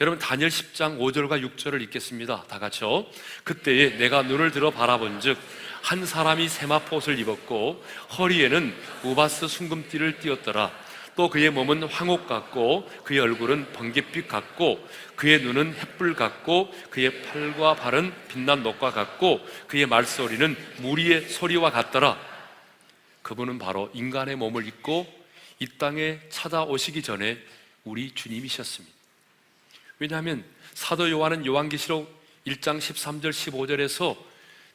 여러분, 다니엘 10장 5절과 6절을 읽겠습니다. 다 같이요. 그때에 내가 눈을 들어 바라본 즉 한 사람이 세마포 옷을 입었고 허리에는 우바스 순금띠를 띠었더라. 또 그의 몸은 황옥 같고 그의 얼굴은 번갯빛 같고 그의 눈은 햇불 같고 그의 팔과 발은 빛난 녹과 같고 그의 말소리는 무리의 소리와 같더라. 그분은 바로 인간의 몸을 입고 이 땅에 찾아오시기 전에 우리 주님이셨습니다. 왜냐하면 사도 요한은 요한계시록 1장 13절 15절에서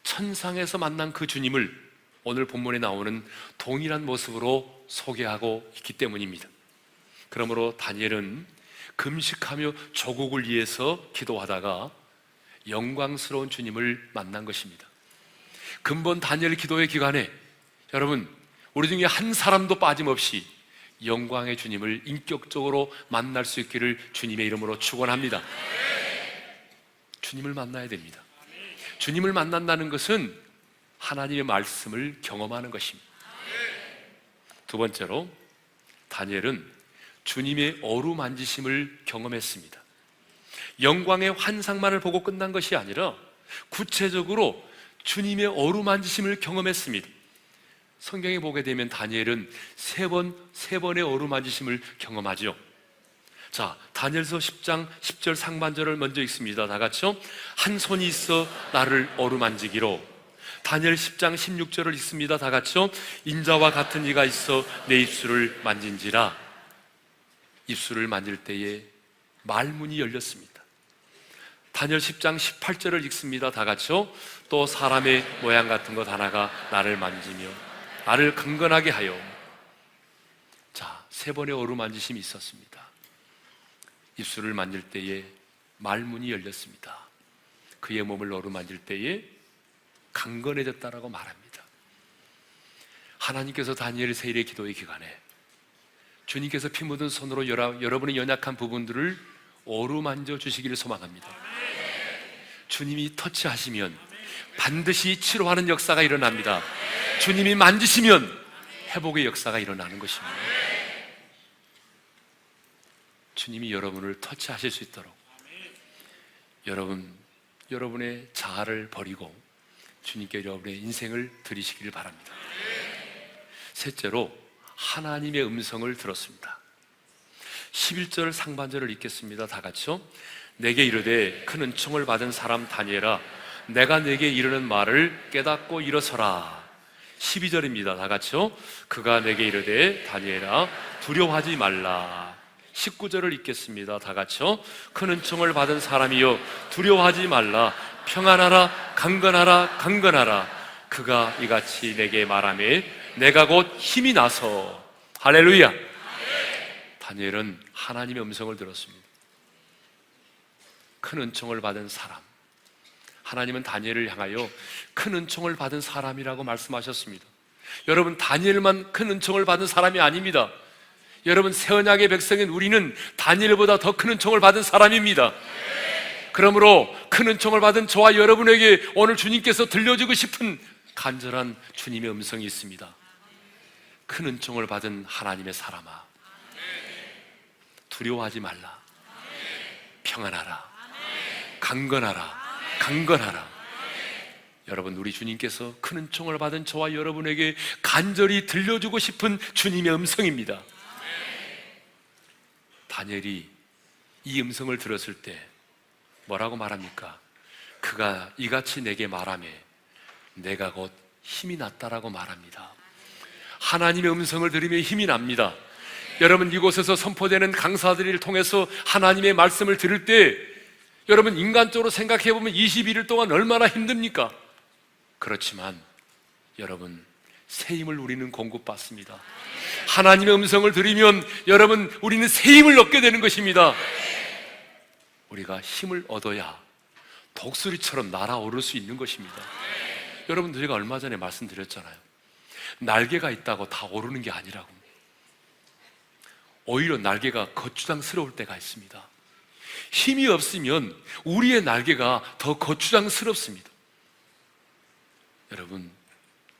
천상에서 만난 그 주님을 오늘 본문에 나오는 동일한 모습으로 소개하고 있기 때문입니다. 그러므로 다니엘은 금식하며 조국을 위해서 기도하다가 영광스러운 주님을 만난 것입니다. 근본 다니엘 기도의 기간에 여러분, 우리 중에 한 사람도 빠짐없이 영광의 주님을 인격적으로 만날 수 있기를 주님의 이름으로 축원합니다. 주님을 만나야 됩니다. 주님을 만난다는 것은 하나님의 말씀을 경험하는 것입니다. 두 번째로 다니엘은 주님의 어루만지심을 경험했습니다. 영광의 환상만을 보고 끝난 것이 아니라 구체적으로 주님의 어루만지심을 경험했습니다. 성경에 보게 되면 다니엘은 세 번의 어루만지심을 경험하죠. 자, 다니엘서 10장 10절 상반절을 먼저 읽습니다. 다 같이요. 한 손이 있어 나를 어루만지기로. 다니엘 10장 16절을 읽습니다. 다 같이요. 인자와 같은 이가 있어 내 입술을 만진지라. 입술을 만질 때에 말문이 열렸습니다. 다니엘 10장 18절을 읽습니다. 다 같이요. 또 사람의 모양 같은 것 하나가 나를 만지며 나를 강건하게 하여. 자, 세 번의 어루만지심이 있었습니다. 입술을 만질 때에 말문이 열렸습니다. 그의 몸을 어루만질 때에 강건해졌다라고 말합니다. 하나님께서 다니엘 세일의 기도의 기간에 주님께서 피 묻은 손으로 여러분의 연약한 부분들을 어루만져 주시기를 소망합니다. 주님이 터치하시면 반드시 치료하는 역사가 일어납니다. 주님이 만지시면 회복의 역사가 일어나는 것입니다. 주님이 여러분을 터치하실 수 있도록 여러분의 자아를 버리고 주님께 여러분의 인생을 드리시기를 바랍니다. 셋째로 하나님의 음성을 들었습니다. 11절 상반절을 읽겠습니다. 다 같이요. 내게 이르되 큰 은총을 받은 사람 다니엘아, 내가 내게 이르는 말을 깨닫고 일어서라. 12절입니다. 다 같이요. 그가 내게 이르되 다니엘아 두려워하지 말라. 19절을 읽겠습니다. 다 같이요. 큰 은총을 받은 사람이여 두려워하지 말라. 평안하라. 강건하라. 강건하라. 그가 이같이 내게 말하며 내가 곧 힘이 나서. 할렐루야. 다니엘은 하나님의 음성을 들었습니다. 큰 은총을 받은 사람, 하나님은 다니엘을 향하여 큰 은총을 받은 사람이라고 말씀하셨습니다. 여러분, 다니엘만 큰 은총을 받은 사람이 아닙니다. 여러분, 새 언약의 백성인 우리는 다니엘보다 더 큰 은총을 받은 사람입니다. 그러므로 큰 은총을 받은 저와 여러분에게 오늘 주님께서 들려주고 싶은 간절한 주님의 음성이 있습니다. 큰 은총을 받은 하나님의 사람아, 두려워하지 말라. 평안하라. 강건하라. 강건하라. 여러분, 우리 주님께서 큰 은총을 받은 저와 여러분에게 간절히 들려주고 싶은 주님의 음성입니다. 다니엘이 이 음성을 들었을 때 뭐라고 말합니까? 그가 이같이 내게 말하며 내가 곧 힘이 났다라고 말합니다. 하나님의 음성을 들으며 힘이 납니다. 여러분, 이곳에서 선포되는 강사들을 통해서 하나님의 말씀을 들을 때 여러분, 인간적으로 생각해보면 21일 동안 얼마나 힘듭니까? 그렇지만 여러분, 새 힘을 우리는 공급받습니다. 하나님의 음성을 들으면 여러분, 우리는 새 힘을 얻게 되는 것입니다. 우리가 힘을 얻어야 독수리처럼 날아오를 수 있는 것입니다. 여러분, 제가 얼마 전에 말씀드렸잖아요. 날개가 있다고 다 오르는 게 아니라고. 오히려 날개가 거추장스러울 때가 있습니다. 힘이 없으면 우리의 날개가 더 거추장스럽습니다. 여러분,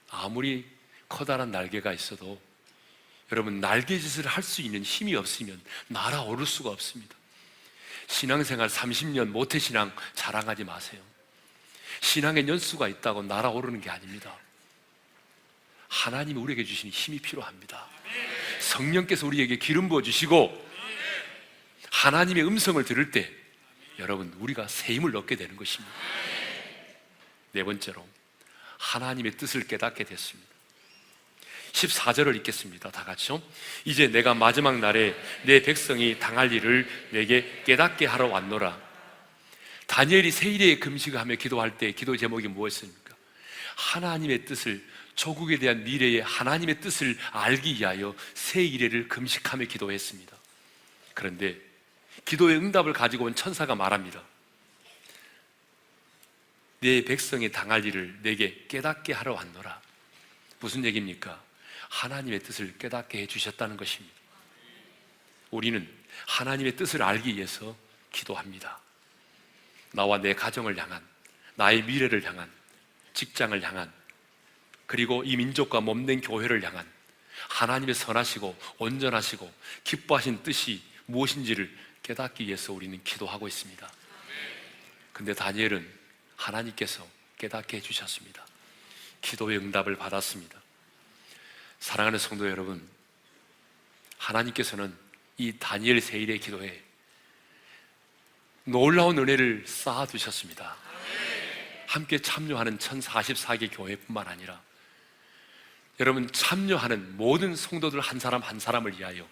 아무리 커다란 날개가 있어도 여러분, 날개짓을 할 수 있는 힘이 없으면 날아오를 수가 없습니다. 신앙생활 30년 모태신앙 자랑하지 마세요. 신앙의 연수가 있다고 날아오르는 게 아닙니다. 하나님이 우리에게 주시는 힘이 필요합니다. 성령께서 우리에게 기름 부어 주시고 하나님의 음성을 들을 때 여러분 우리가 새 힘을 얻게 되는 것입니다. 네 번째로 하나님의 뜻을 깨닫게 됐습니다. 14절을 읽겠습니다. 다 같이요. 이제 내가 마지막 날에 내 백성이 당할 일을 내게 깨닫게 하러 왔노라. 다니엘이 세 일의 금식하며 기도할 때 기도 제목이 무엇입니까? 하나님의 뜻을, 조국에 대한 미래의 하나님의 뜻을 알기 위하여 세 일회를 금식하며 기도했습니다. 그런데 기도의 응답을 가지고 온 천사가 말합니다. 내 백성이 당할 일을 내게 깨닫게 하러 왔노라. 무슨 얘기입니까? 하나님의 뜻을 깨닫게 해주셨다는 것입니다. 우리는 하나님의 뜻을 알기 위해서 기도합니다. 나와 내 가정을 향한, 나의 미래를 향한, 직장을 향한, 그리고 이 민족과 몸된 교회를 향한 하나님의 선하시고 온전하시고 기뻐하신 뜻이 무엇인지를 깨닫기 위해서 우리는 기도하고 있습니다. 근데 다니엘은 하나님께서 깨닫게 해주셨습니다. 기도의 응답을 받았습니다. 사랑하는 성도 여러분, 하나님께서는 이 다니엘 세일의 기도에 놀라운 은혜를 쌓아두셨습니다. 함께 참여하는 1044개 교회뿐만 아니라 여러분 참여하는 모든 성도들 한 사람 한 사람을 위하여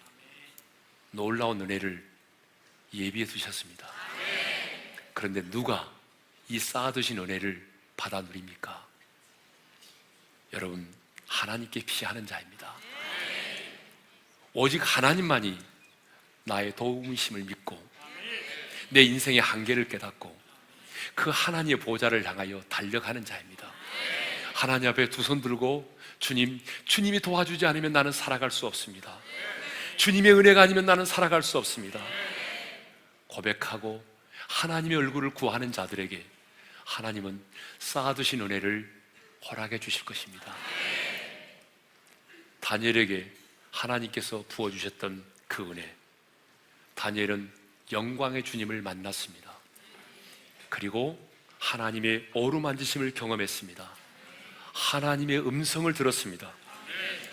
놀라운 은혜를 예비해 두셨습니다. 그런데 누가 이 쌓아두신 은혜를 받아 누립니까? 여러분, 하나님께 피하는 자입니다. 오직 하나님만이 나의 도우심을 믿고 내 인생의 한계를 깨닫고 그 하나님의 보좌를 향하여 달려가는 자입니다. 하나님 앞에 두 손 들고 주님이 도와주지 않으면 나는 살아갈 수 없습니다. 주님의 은혜가 아니면 나는 살아갈 수 없습니다. 고백하고 하나님의 얼굴을 구하는 자들에게 하나님은 쌓아두신 은혜를 허락해 주실 것입니다. 다니엘에게 하나님께서 부어주셨던 그 은혜, 다니엘은 영광의 주님을 만났습니다. 그리고 하나님의 어루만지심을 경험했습니다. 하나님의 음성을 들었습니다.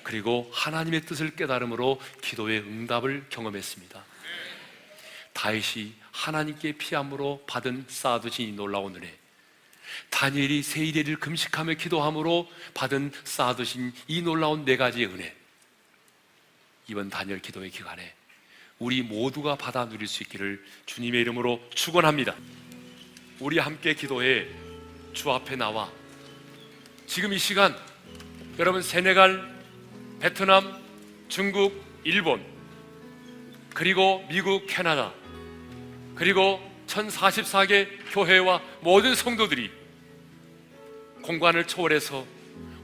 그리고 하나님의 뜻을 깨달음으로 기도의 응답을 경험했습니다. 다윗이 하나님께 피함으로 받은 쌓아두신 이 놀라운 은혜, 다니엘이 세 일회를 금식하며 기도함으로 받은 쌓아두신 이 놀라운 네 가지의 은혜, 이번 다니엘 기도의 기간에 우리 모두가 받아 누릴 수 있기를 주님의 이름으로 축원합니다. 우리 함께 기도해 주 앞에 나와 지금 이 시간 여러분 세네갈, 베트남, 중국, 일본, 그리고 미국, 캐나다, 그리고 1044개 교회와 모든 성도들이 공간을 초월해서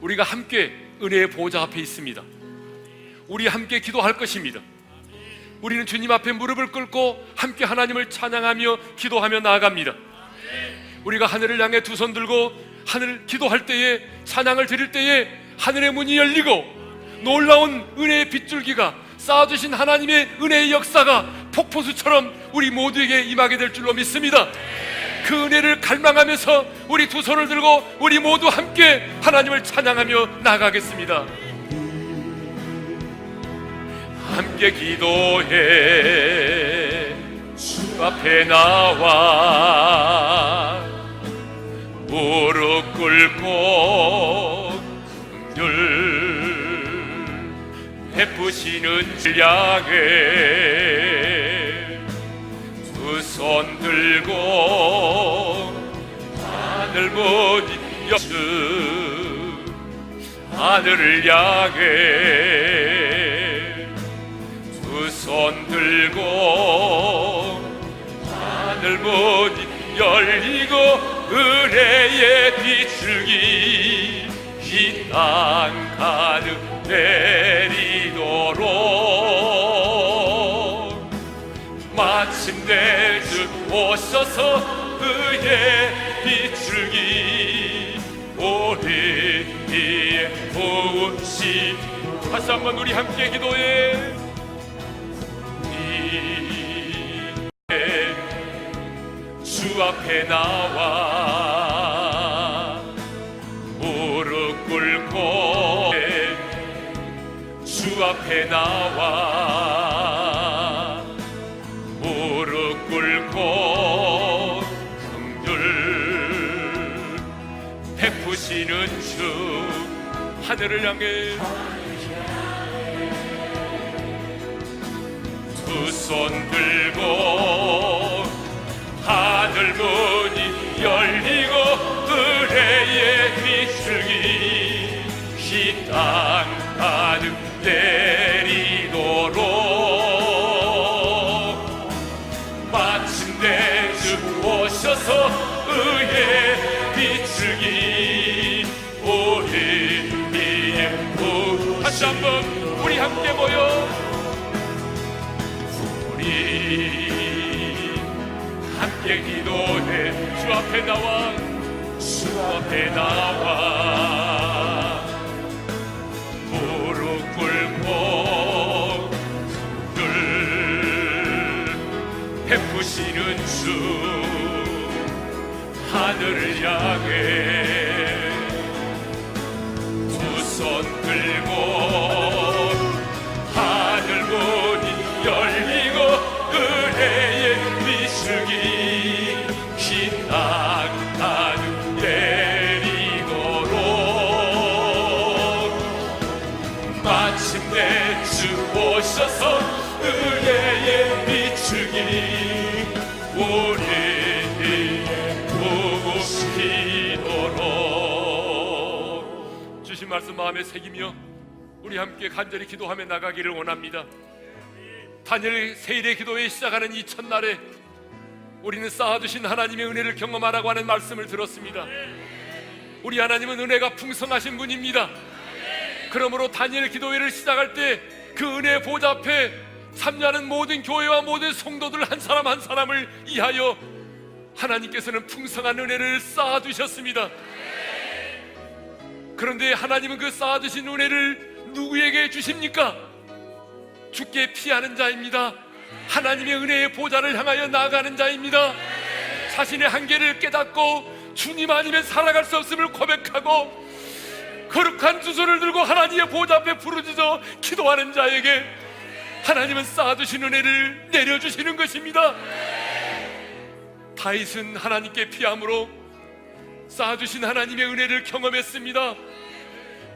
우리가 함께 은혜의 보좌 앞에 있습니다. 우리 함께 기도할 것입니다. 우리는 주님 앞에 무릎을 꿇고 함께 하나님을 찬양하며 기도하며 나아갑니다. 우리가 하늘을 향해 두 손 들고 하늘 기도할 때에, 찬양을 드릴 때에 하늘의 문이 열리고 놀라운 은혜의 빗줄기가 쌓아주신 하나님의 은혜의 역사가 폭포수처럼 우리 모두에게 임하게 될 줄로 믿습니다. 그 은혜를 갈망하면서 우리 두 손을 들고 우리 모두 함께 하나님을 찬양하며 나아가겠습니다. 함께 기도해 주 앞에 나와 무릎 꿇고 늘 베푸시는 주 향해 두 손 들고 하늘 못 여주 하늘을 향해 두 손 들고 하늘 못 열리고 은혜의 빗줄기 이 땅 가득 내리도록 마침내 주 오셔서 그의 빗줄기 우리의 부으시. 다시 한번 우리 함께 기도해. 주 앞에 나와 무릎 꿇고 주 주 앞에 나와 무릎 꿇고 긍휼 베푸시는 주 하늘을 향해 두 손 들고 하늘 문이 열리고 은혜의 비출기 이 땅 가득 내리도록 마침내 주 오셔서 의의 비출기 우리의 다시 한번 우리 함께 모여 우리 함께 기도해 주 앞에 나와 무릎 꿇고 늘 베푸시는 주 하늘을 향해 두 손 들고 하늘 문이 열리고 은혜의 비추기 흰 땅 가득 내리도록 마침내 주 오셔서 은혜의 비추기 우리의 부으시도록 주신 말씀 마음에 새기며 우리 함께 간절히 기도하며 나가기를 원합니다. 다니엘 세일의 기도에 시작하는 이 첫날에 우리는 쌓아두신 하나님의 은혜를 경험하라고 하는 말씀을 들었습니다. 우리 하나님은 은혜가 풍성하신 분입니다. 그러므로 다니엘 기도회를 시작할 때 그 은혜의 보좌 앞에 참여하는 모든 교회와 모든 성도들 한 사람 한 사람을 위하여 하나님께서는 풍성한 은혜를 쌓아두셨습니다. 그런데 하나님은 그 쌓아두신 은혜를 누구에게 주십니까? 주께 피하는 자입니다. 하나님의 은혜의 보좌를 향하여 나아가는 자입니다. 자신의 한계를 깨닫고 주님 아니면 살아갈 수 없음을 고백하고 거룩한 두 손을 들고 하나님의 보좌 앞에 부르짖어 기도하는 자에게 하나님은 쌓아두신 은혜를 내려주시는 것입니다. 다윗은 하나님께 피함으로 쌓아두신 하나님의 은혜를 경험했습니다.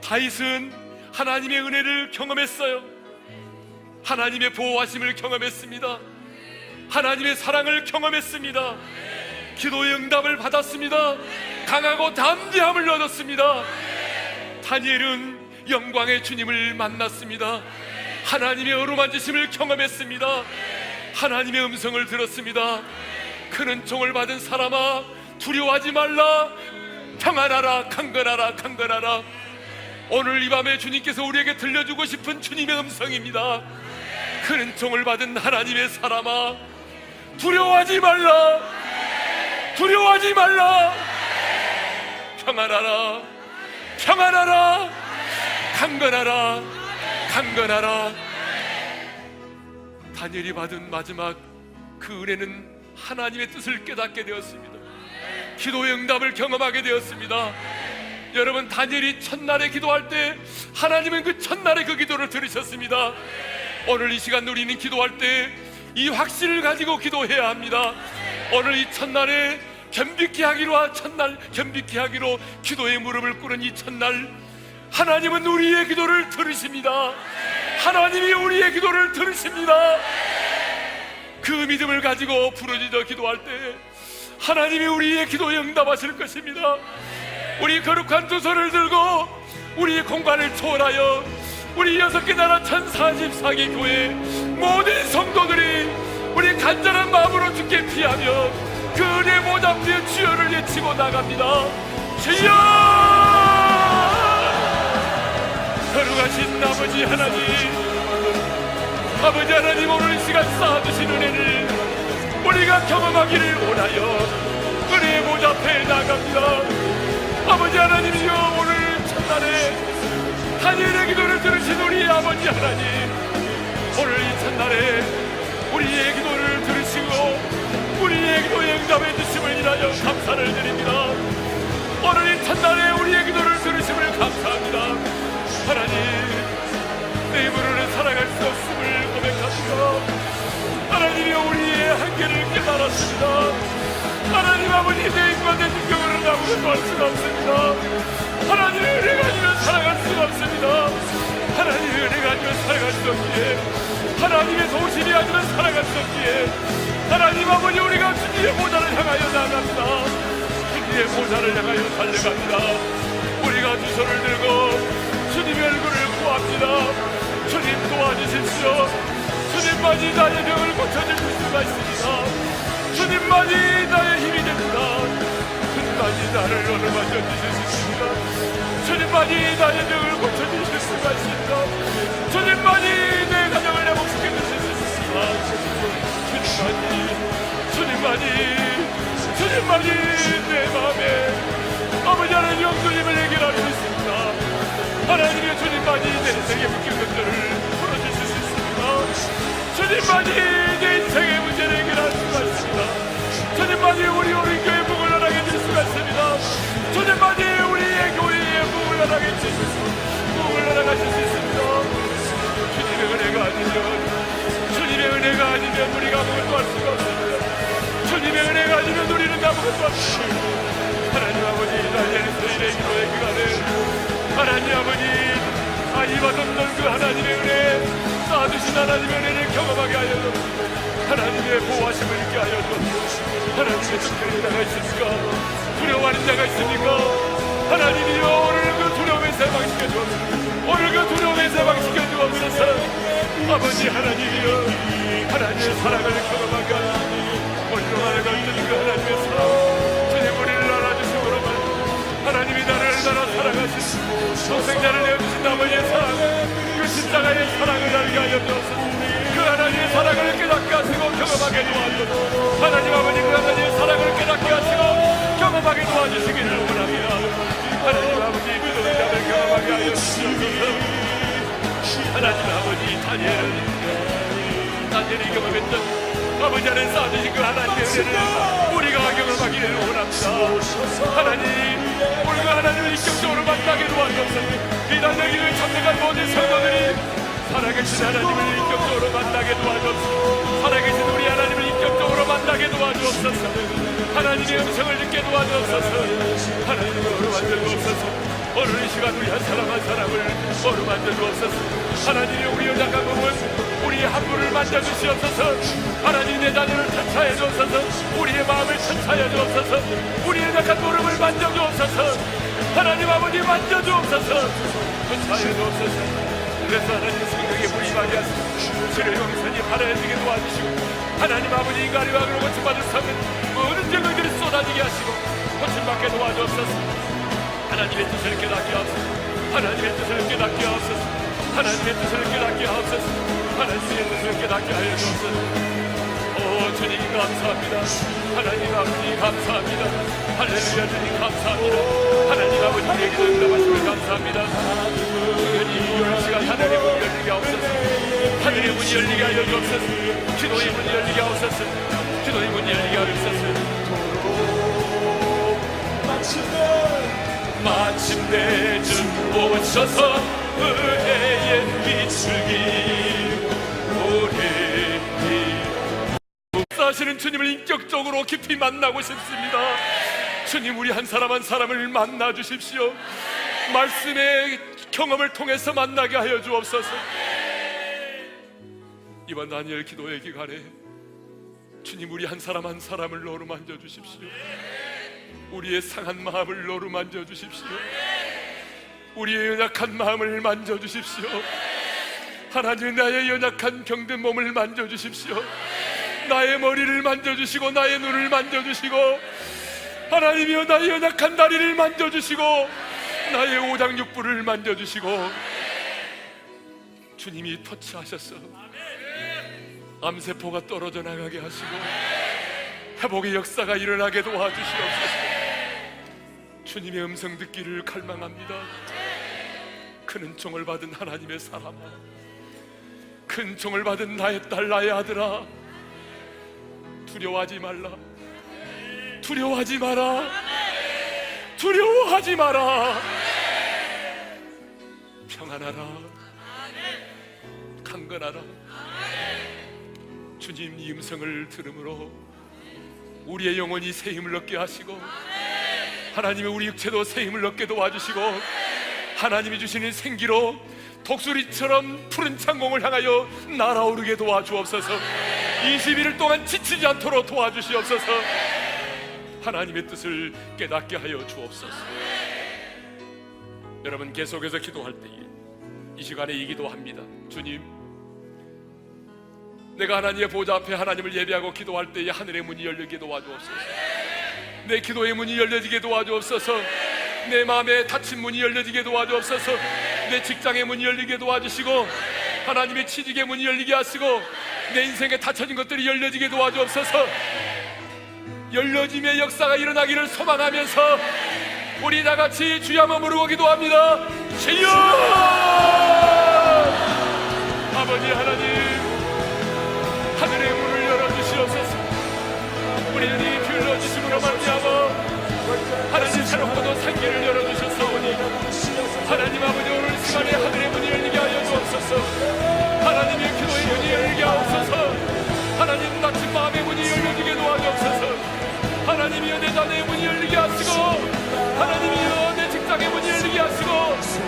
다윗은 하나님의 은혜를 경험했어요. 하나님의 보호하심을 경험했습니다. 하나님의 사랑을 경험했습니다. 기도의 응답을 받았습니다. 강하고 담대함을 얻었습니다. 다니엘은 영광의 주님을 만났습니다. 하나님의 어루만지심을 경험했습니다. 하나님의 음성을 들었습니다. 큰 총을 받은 사람아 두려워하지 말라. 평안하라. 강건하라. 강건하라. 오늘 이 밤에 주님께서 우리에게 들려주고 싶은 주님의 음성입니다. 큰 총을 받은 하나님의 사람아 두려워하지 말라. 두려워하지 말라. 평안하라. 평안하라. 강건하라. 강건하라. 다니엘이 받은 마지막 그 은혜는 하나님의 뜻을 깨닫게 되었습니다. 기도의 응답을 경험하게 되었습니다. 여러분, 다니엘이 첫날에 기도할 때 하나님은 그 첫날에 그 기도를 들으셨습니다. 오늘 이 시간 우리는 기도할 때 이 확신을 가지고 기도해야 합니다. 오늘 이 첫날에 겸비케 하기로 첫날 겸비케 하기로 기도의 무릎을 꿇은 이 첫날 하나님은 우리의 기도를 들으십니다. 하나님이 우리의 기도를 들으십니다. 그 믿음을 가지고 부르짖어 기도할 때 하나님이 우리의 기도에 응답하실 것입니다. 우리 거룩한 두 손을 들고 우리의 공간을 초월하여 우리 6개 나라 1044개 교회 모든 성도들이 우리 간절한 마음으로 주께 피하며 그 은혜 보좌 앞에 주여를 외치고 나갑니다. 주여! 거룩하신 아버지 하나님, 아버지 하나님, 오늘 이 시간 쌓아두신 은혜를 우리가 경험하기를 원하여 은혜의 보좌 앞에 나갑니다. 아버지 하나님이여, 오늘 첫날에 다니엘의 기도를 들으신 우리 아버지 하나님, 오늘 이 첫날에 우리의 기도를 들으시고 우리의 기도에 응답해 주심을 인하여 감사를 드립니다. 오늘 이 첫날에 우리의 기도를 들으심을 감사합니다. 하나님, 내 입으로는 없었기에, 하나님의 도우심이 아니면 살아갈 수 없기에, 하나님 아버지, 우리가 주님의 보좌를 향하여 나갑니다. 주님의 보좌를 향하여 달려갑니다. 우리가 두 손을 들고 주님의 얼굴을 구합니다. 주님 도와주십시오. 주님만이 나의 병을 고쳐줄 수가 있습니다. 주님만이 나의 힘이 됩니다. 주님만이 나를 어루만져 주실 수 있습니다. 주님만이 나의 병을 고쳐주실 수가 있습니다. 주님만이 내 가정을 회복시켜 주실 수 있습니다. 주님만이 내 마음에 아버지 하나님 영주님을 해결할 수 있습니다. 하나님의 주님만이 내 인생의 묶인 것들을 풀어주실 수 있습니다. 주님만이 내 인생의 문제를 해결할 수가 있습니다. 주님만이 우리 교회 복을 나게 해줄 수가 있습니다. 주님만이 우리의 교회의 복을 나게 해줄 수 있습니다. 복을 나가실 수 있습니다. 주님의 은혜가 아니면, 주님의 은혜가 아니면 우리가 아무것도 할 수가 없습니다. 주님의 은혜가 아니면 우리는 아무것도 할 수가 없습니다. 하나님 아버지, 나의 세일의 기도의 기간에 하나님 아버지, 아이받았던 그 하나님의 은혜, 쌓아주신 하나님의 은혜를 경험하게 하여 주옵소서. 하나님의 보호하심을 있게 하여 주옵소서. 하나님의 특별히 자가 있습니까? 두려워하는 자가 있습니까? 하나님이여, 오늘 그 두려움에서 해방시켜 주옵소서. 오늘 그 두려움에서 해방시켜 주옵소서. 아버지 하나님이여, 하나님의 사랑을 경험하게 하시니 온전하게 걸리는 그 하나님의 사랑, 주님 우리를 알아주시고로만 하나님이 나를 사랑하시고 성생자를 내어주신 아버지의 사랑, 그 십자가의 사랑을 알게 하여 주옵소서. 그 하나님의 사랑을 깨닫게 하시고 경험하게 도와주옵소서. 하나님 아버지, 그 하나님의 사랑을 깨닫게 하시고 경험하게 도와주시기를 원합니다. 하나님 아버지, 그 동자를 경험하게 하여 주시옵소서. 하나님 아버지, 다니엘이 경험했던 아버지 안에 쌓아주신 그 하나님의 은혜를 우리가 경험하기를 원합니다. 하나님, 우리가 하나님을 인격적으로 만나게 도와주옵소서. 이 단역을 참석한 모든 성도들이 살아계신 하나님을 인격적으로 만나게 도와주옵소서. 살아계신 우리 하나님을 인격적으로 만나게 도와주옵소서. 하나님의 음성을 듣게 도와주옵소서. 하나님으로 만들어주옵소서. 오늘 이 시간 우리 한 사람 한 사람을 어루만져 주옵소서. 하나님이 우리 연약한 부분, 우리 함부를 만져주시옵소서. 하나님, 내 자녀를 천차해 주옵소서. 우리의 마음을 천차해 주옵소서. 우리의 연약한 무릎을 만져주옵소서. 하나님 아버지, 만져주옵소서. 천차해 주옵소서. 그래서 하나님 성령의 불이 임하게 하시고 주의 영선이 발해지게 도와주시고, 하나님 아버지, 인간의 왕으로 고침받을 수 없는 모든 죄들이 쏟아지게 하시고 고침받게 도와주옵소서. 하나님의 뜻을 깨닫게 하옵소서. 하나님의 뜻을 깨닫게 하옵소서. 하나님의 뜻을 깨닫게 하옵소서. 하나님의 뜻을 깨닫게 하여 주옵소서. 오 주님 감사합니다. 하나님 아버지 감사합니다. 할렐루야, 주님 감사합니다. 하나님 아버지, 우리에게 응답하심을 감사합니다. 주님, 이 시간 하늘의 문이 열리게 하옵소서. 하늘의 문이 열리게 하여 주옵소서. 기도의 문이 열리게 하옵소서. 기도의 문이 열리게 하옵소서. 마침내 주 오셔서 은혜의 비추기 우리 사실은 주님을 인격적으로 깊이 만나고 싶습니다. 주님, 우리 한 사람 한 사람을 만나 주십시오. 말씀의 경험을 통해서 만나게 하여 주옵소서. 이번 다니엘 기도의 기간에 주님, 우리 한 사람 한 사람을 어루만져 주십시오. 우리의 상한 마음을 어루만져 주십시오. 우리의 연약한 마음을 만져 주십시오. 하나님, 나의 연약한 병든 몸을 만져 주십시오. 나의 머리를 만져 주시고 나의 눈을 만져 주시고, 하나님이여, 나의 연약한 다리를 만져 주시고 나의 오장육부를 만져 주시고, 주님이 터치하셔서 암세포가 떨어져 나가게 하시고 회복의 역사가 일어나게 도와주시옵소서. 주님의 음성 듣기를 갈망합니다. 큰 은총을 받은 하나님의 사람아, 큰 은총을 받은 나의 딸, 나의 아들아, 두려워하지 말라. 두려워하지 마라. 두려워하지 마라. 평안하라. 강건하라. 주님, 이 음성을 들음으로 우리의 영혼이 새 힘을 얻게 하시고, 하나님의 우리 육체도 새 힘을 얻게 도와주시고, 하나님이 주시는 생기로 독수리처럼 푸른 창공을 향하여 날아오르게 도와주옵소서. 20일을 동안 지치지 않도록 도와주시옵소서. 하나님의 뜻을 깨닫게 하여 주옵소서. 여러분, 계속해서 기도할 때에 이 시간에 이 기도합니다. 주님, 내가 하나님의 보좌 앞에 하나님을 예배하고 기도할 때에 하늘의 문이 열리게 도와주옵소서. 내 기도의 문이 열려지게 도와주옵소서. 내 마음에 닫힌 문이 열려지게 도와주옵소서. 내 직장의 문이 열리게 도와주시고, 하나님의 취직의 문이 열리게 하시고, 내 인생에 닫혀진 것들이 열려지게 도와주옵소서. 열려짐의 역사가 일어나기를 소망하면서 우리 다같이 주여 한번 부르고 기도합니다. 주여! 아버지 하나님, 하늘의 문을 열어주시옵소서. 우리들이 불러주심으로 말미암아 하나님 새롭고도 생기를 열어주셨사오니, 하나님 아버지, 오늘 시간에 하늘의 문이 열리게 하여 주옵소서. 하나님의 기도의 문이 열리게 하옵소서. 하나님 닫힌 마음의 문이 열려지게 도와주옵소서. 하나님이여 내 자녀의 문이 열리게 하시고, 하나님이여 내 직장의 문이 열리게 하시고,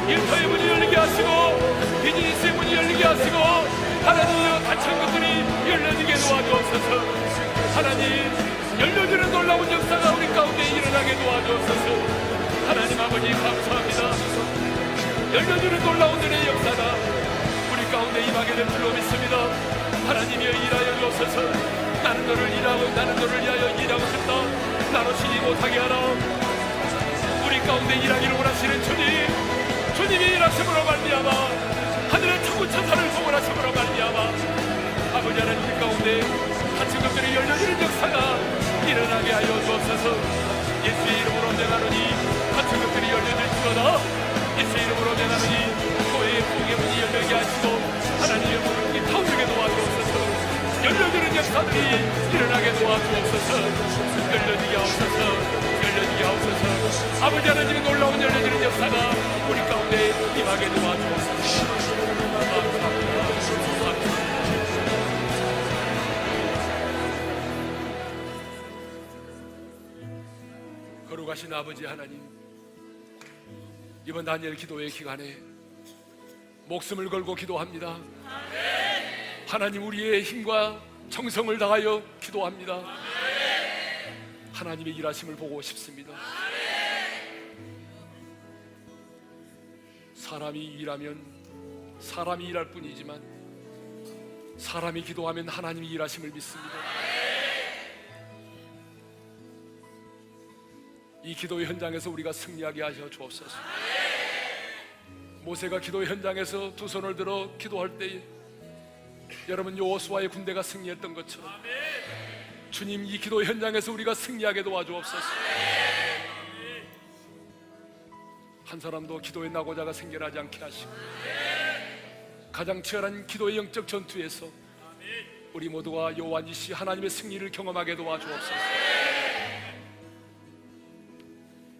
일터의 문이 열리게 하시고, 비즈니스의 문이 열리게 하시고, 하나님이여 닫힌 것들이 열려지게 도와주옵소서. 하나님, 열려지는 놀라운 역사가 우리 가운데 일어나게 도와주옵소서. 하나님 아버지 감사합니다. 열려지는 놀라운 은혜의 역사가 우리 가운데 임하게 될 줄로 믿습니다. 하나님이여 일하여 주옵소서. 나는 너를 위하여 일하고 싶다. 나로 쉬지 못하게 하라. 우리 가운데 일하기를 원하시는 주님이 일하심으로 말미암아 하늘의 천군 천사를 동원하심으로 말미암아 아버지 하나님, 우리 가운데 닫힌 것들이 열려지는 역사가 일어나게 하여 주옵소서. 예수의 이름으로 명하노니 닫힌 것들이 열려질지어다. 예수의 이름으로 명하노니 교회의 복의 문이 열리게 하시고, 하나님의 문을 타오르게 도와주옵소서. 열려지는 역사들이 일어나게 도와주옵소서. 열려지게 하옵소서. 열려지게 하옵소서. 아버지 하나님의 놀라운 열려지는 역사가 우리 가운데 임하게 도와주옵소서. 거룩하신 아버지 하나님, 이번 다니엘 기도의 기간에 목숨을 걸고 기도합니다. 하나님, 우리의 힘과 정성을 다하여 기도합니다. 하나님의 일하심을 보고 싶습니다. 사람이 일하면 사람이 일할 뿐이지만 사람이 기도하면 하나님이 일하심을 믿습니다. 이 기도의 현장에서 우리가 승리하게 하셔 주옵소서. 모세가 기도의 현장에서 두 손을 들어 기도할 때에 여러분, 여호수아의 군대가 승리했던 것처럼 주님, 이 기도 현장에서 우리가 승리하게 도와주옵소서. 한 사람도 기도의 낙오자가 생겨나지 않게 하시고, 가장 치열한 기도의 영적 전투에서 우리 모두가 여호와이시 하나님의 승리를 경험하게 도와주옵소서.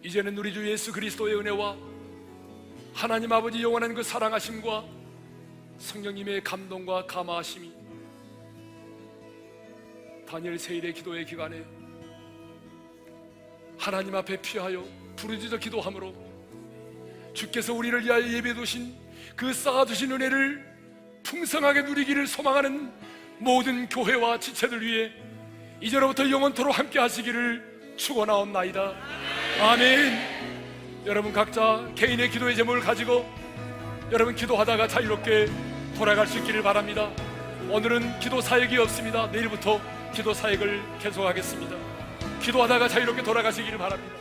이제는 우리 주 예수 그리스도의 은혜와 하나님 아버지 영원한 그 사랑하심과 성령님의 감동과 감화하심이 다니엘 세일의 기도의 기간에 하나님 앞에 피하여 부르짖어 기도함으로 주께서 우리를 위하여 예배해 두신 그 쌓아두신 은혜를 풍성하게 누리기를 소망하는 모든 교회와 지체들 위해 이제로부터 영원토록 함께 하시기를 축원하옵나이다. 아멘. 여러분, 각자 개인의 기도의 제목을 가지고 여러분 기도하다가 자유롭게 돌아갈 수 있기를 바랍니다. 오늘은 기도 사역이 없습니다. 내일부터 기도 사역을 계속하겠습니다. 기도하다가 자유롭게 돌아가시기를 바랍니다.